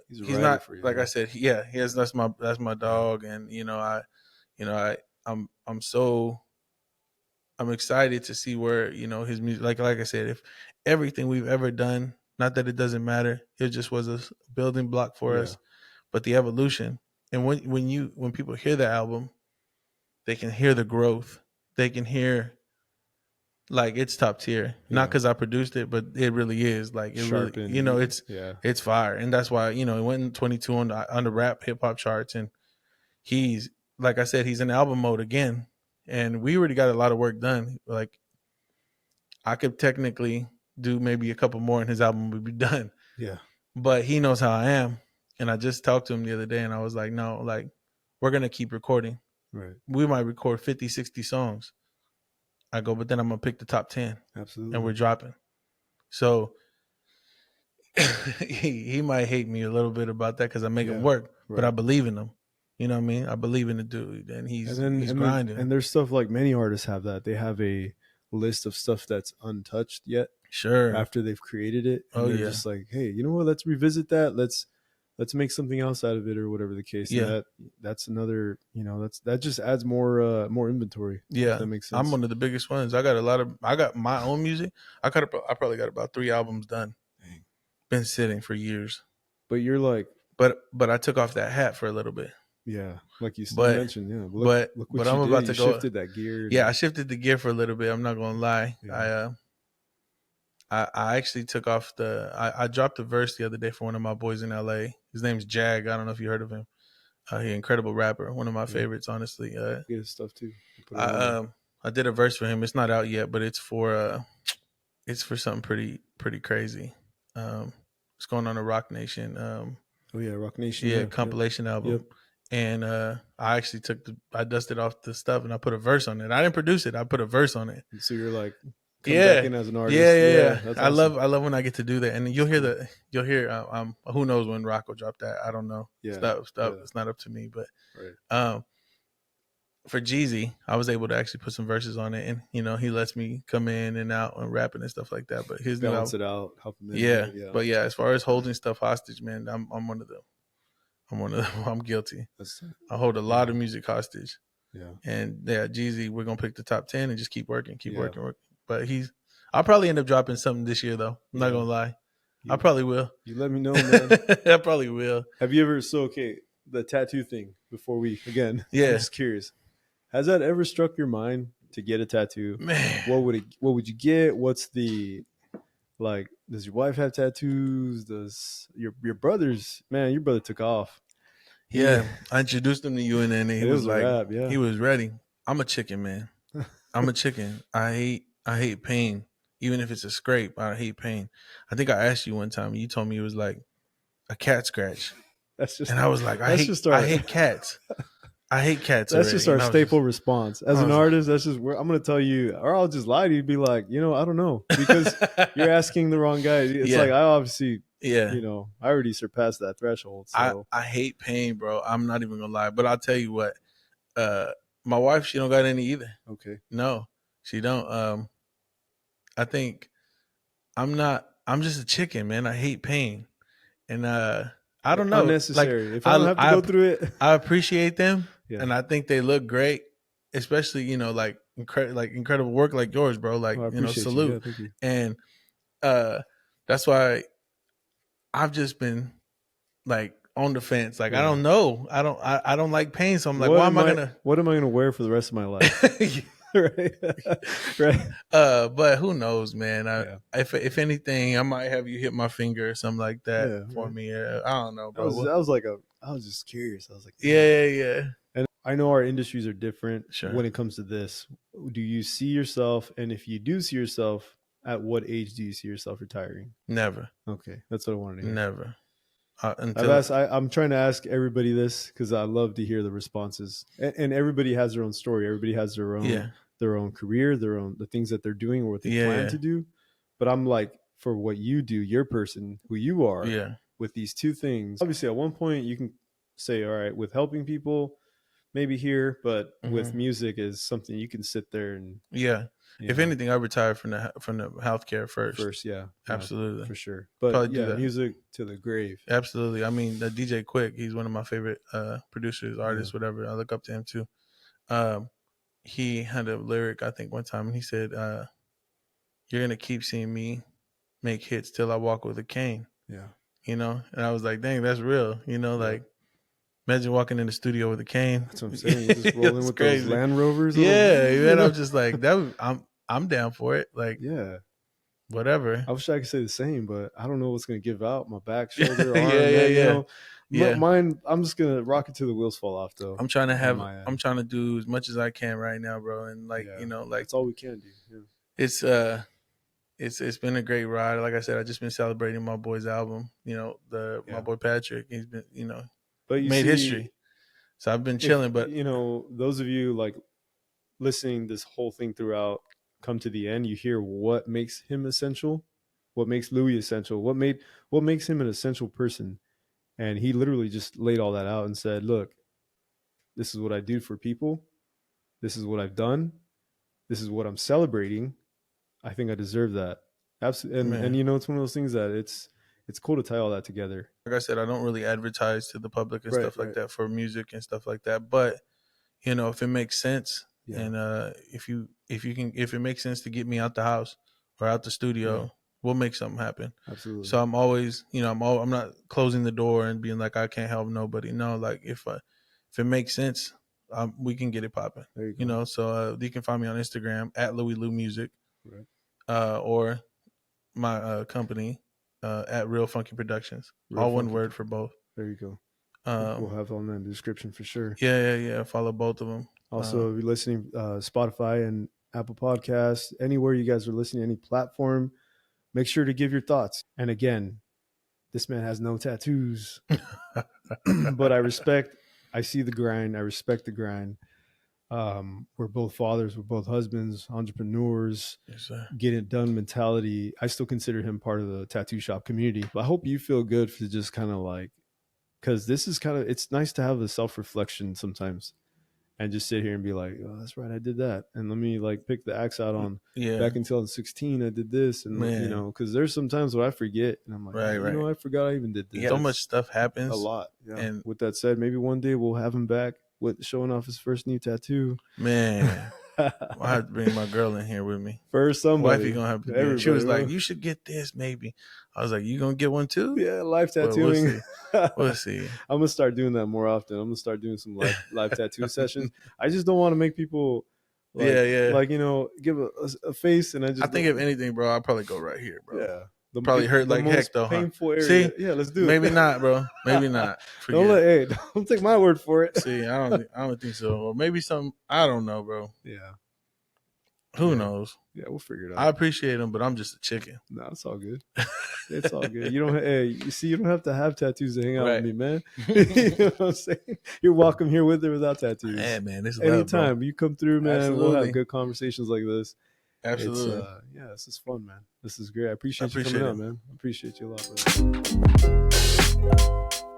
he's not for you, like man. I said. He has. That's my dog, and I'm excited to see where his music. Like I said, if everything we've ever done, not that it doesn't matter, it just was a building block for us, but the evolution. And when people hear the album, they can hear the growth. They can hear. Like it's top tier, not because I produced it, but it really is. Like it really, it's fire, and that's why it went in 22 on the rap hip hop charts, and he's like I said, he's in album mode again, and we already got a lot of work done. Like I could technically do maybe a couple more, and his album would be done. Yeah, but he knows how I am, and I just talked to him the other day, and I was like, no, like we're gonna keep recording. Right, we might record 50, 60 songs. I go, but then I'm gonna pick the top 10. Absolutely. And we're dropping. So he might hate me a little bit about that because I make him work, but I believe in him. You know what I mean? I believe in the dude, and he's grinding. And there's stuff like many artists have that. They have a list of stuff that's untouched yet. Sure. After they've created it, and they're just like, hey, you know what? Let's revisit that. Let's make something else out of it, or whatever the case. Yeah. And that's another. That just adds more inventory. Yeah, that makes sense. I'm one of the biggest ones. I got my own music. I probably got about 3 albums done. Dang. Been sitting for years. But you're like, but I took off that hat for a little bit. Yeah, like you mentioned. Yeah, look what I'm about to go. Shifted that gear. Yeah, I shifted the gear for a little bit. I'm not gonna lie. Yeah. I actually took off I dropped a verse the other day for one of my boys in LA. His name's Jag. I don't know if you heard of him. He's an incredible rapper. One of my favorites, honestly. Get his stuff too. I did a verse for him. It's not out yet, but it's for it's for something pretty crazy. It's going on a Rock Nation. Oh yeah, Rock Nation. Yeah, Yeah. Yep. compilation Yep. album. And I actually I dusted off the stuff and I put a verse on it. I didn't produce it. I put a verse on it. So you're like coming back Yeah, in as an yeah, artist. yeah, Yeah, yeah. that's I awesome. love when I get to do that. And That's cool. you'll hear. Who knows when Rock will drop that? I don't know. Yeah. Stuff. Yeah. It's not up to me. But Right. um, for Jeezy, I was able to actually put some verses on it, and he lets me come in and out and rapping and stuff like that. But his new Balance album, it out, help them in yeah. here. Yeah. But yeah, as far as holding stuff hostage, man, I'm one of them. I'm one of them. I'm guilty. That's I hold a lot of music hostage. yeah. And yeah, Jeezy, we're gonna pick the top 10 and just keep working, Yeah. working. But I'll probably end up dropping something this year though. I'm not Yeah. gonna lie. I You probably will. you let me know, man. I probably will. Have you ever okay, the tattoo thing before we again, I'm Yeah, just curious. Has that ever struck your mind to get a tattoo? man. What would you get? What's the like does your wife have tattoos? Does your brothers, man, your brother took off. He Yeah, I introduced him to you, and then he it was was a like, wrap, yeah. he was ready. I'm a chicken, man. I'm a chicken. I hate pain. Even if it's a scrape, I hate pain. I think I asked you one time, and you told me it was like a cat scratch, That's just and I was like, that's just I our hate cats. I hate cats that's just already. our And staple response. As I an was artist, that's just where I'm gonna tell you, or I'll just lie to you, be like, I don't know. Because you're asking the wrong guy. It's like yeah, I obviously, yeah. I already surpassed that threshold. So I hate pain, bro. I'm not even gonna lie, but I'll tell you what. Uh, my wife, she don't got any either. okay. No, she don't. I think I'm not. I'm just a chicken, man. I hate pain, and I don't know. Like Unnecessary. If I don't have to I go through it, I appreciate them, yeah. and I think they look great, especially like incredible work like yours, bro. Like Oh, I appreciate you. Yeah, salute, thank you. and that's why I've just been like on the fence. Like I Yeah. don't know. I don't like pain, so I'm like, why am I gonna? What am I gonna wear for the rest of my life? Right. Right. But who knows, man? Yeah. If anything, I might have you hit my finger or something like that Yeah. for Right. me. I don't know, bro. I was just curious. I was like, man. Yeah, yeah, And I know our industries are different sure. when it comes to this. Do you see yourself, and if you do see yourself, at what age do you see yourself retiring? Never, Okay, that's what I wanted to hear. never. Until I'm trying to ask everybody this because I love to hear the responses, and everybody has their own story. Everybody has yeah, their own career, the things that they're doing or what they yeah, plan yeah, to do. But I'm like, for what you do, your person, who you are, yeah. with these two things. Obviously, at one point you can say, all right, with helping people, maybe here, but with Hmm. music is something you can sit there and Yeah. If anything, I retired from the healthcare first. first, yeah, Absolutely, for sure. But probably do yeah, that. music to the grave. Absolutely. I mean, the DJ Quick, he's one of my favorite producers, Yeah, artists, whatever. I look up to him too. Um, he had a lyric I think one time, and he said, "You're gonna keep seeing me make hits till I walk with a cane." yeah, And I was like, "Dang, that's real." yeah. Like, imagine walking in the studio with a cane. That's what I'm saying. You just roll in It's with those crazy. Land Rovers, Yeah, little, man. I'm just like that. I'm down for it. Like Yeah. whatever. I wish I could say the same, but I don't know what's going to give out. My back, shoulder, Yeah, arm, yeah, man. yeah, yeah. Mine. I'm just gonna rock it till the wheels fall off, though. On my I'm end, trying to do as much as I can right now, bro. And like yeah. like That's all we can do. Yeah. it's it's been a great ride. Like I said, I just been celebrating my boy's album. My Yeah. boy Patrick. He's been But you made see, history. So I've been if chilling, but those of you like listening this whole thing throughout, come to the end, you hear what makes him essential, what makes Louie essential, what makes him an essential person, and he literally just laid all that out and said, "Look, this is what I do for people. This is what I've done. This is what I'm celebrating. I think I deserve that." Absolutely, and man, it's one of those things that it's cool to tie all that together. like I said, I don't really advertise to the public and Right, stuff like right. that for music and stuff like that. But if it makes sense, Yeah, and if it makes sense to get me out the house or out the yeah, studio, we'll make something happen. absolutely. So I'm always, I'm not closing the door and being like I can't help nobody. No, like if it makes sense, we can get it popping. There you go. So you can find me on Instagram at Louie Lou Music, Right. or my company at Reel Fonky Productions. Real All one funky. word for both. There you go. We'll Um, have all in the description for sure. yeah, yeah, yeah. Follow both of them. Also, if you're listening, Spotify and Apple Podcasts, anywhere you guys are listening, any platform. Make sure to give your thoughts. And again, this man has no tattoos, but I see the grind. I respect the grind. We're both fathers, we're both husbands, entrepreneurs, Yes, sir. get it done mentality. I still consider him part of the tattoo shop community. But I hope you feel good for just kind of like, because this is kind of, it's nice to have a self-reflection sometimes and just sit here and be like, oh, that's right, I did that. And let me like pick the axe out on back in 2016, I did this. And, you know, because there's sometimes where I forget and I'm like, you know, I forgot I even did this. So much stuff happens. A lot. Yeah. And with that said, maybe one day we'll have him back with showing off his first new tattoo. Man, I have to bring my girl in here with me. First, somebody. Wifey gonna have to be. She was like, "You should get this, maybe." I was like, "You gonna get one too?" Yeah, live tattooing. We'll see. I'm gonna start doing that more often. I'm gonna start doing some live tattoo sessions. I just don't want to make people, like, like, you know, give a face. And I think if anything, bro, I'll probably go right here, bro. Yeah. Probably hurt like heck though. Painful area. See? Yeah, let's do it. Maybe not, bro. Maybe not. Don't take my word for it. See, I don't think so. Or maybe some. I don't know, bro. Yeah. Who knows? Yeah, we'll figure it out. I appreciate him, but I'm just a chicken. No, it's all good. It's all good. You don't. Hey, you see, you don't have to have tattoos to hang out with me, man. You know what I'm saying? You're welcome here with or without tattoos. Yeah, man. It's anytime love, you come through, man. Absolutely. We'll have good conversations like this. Absolutely. Yeah, this is fun, man. This is great. I appreciate you coming out, man. I appreciate you a lot, brother.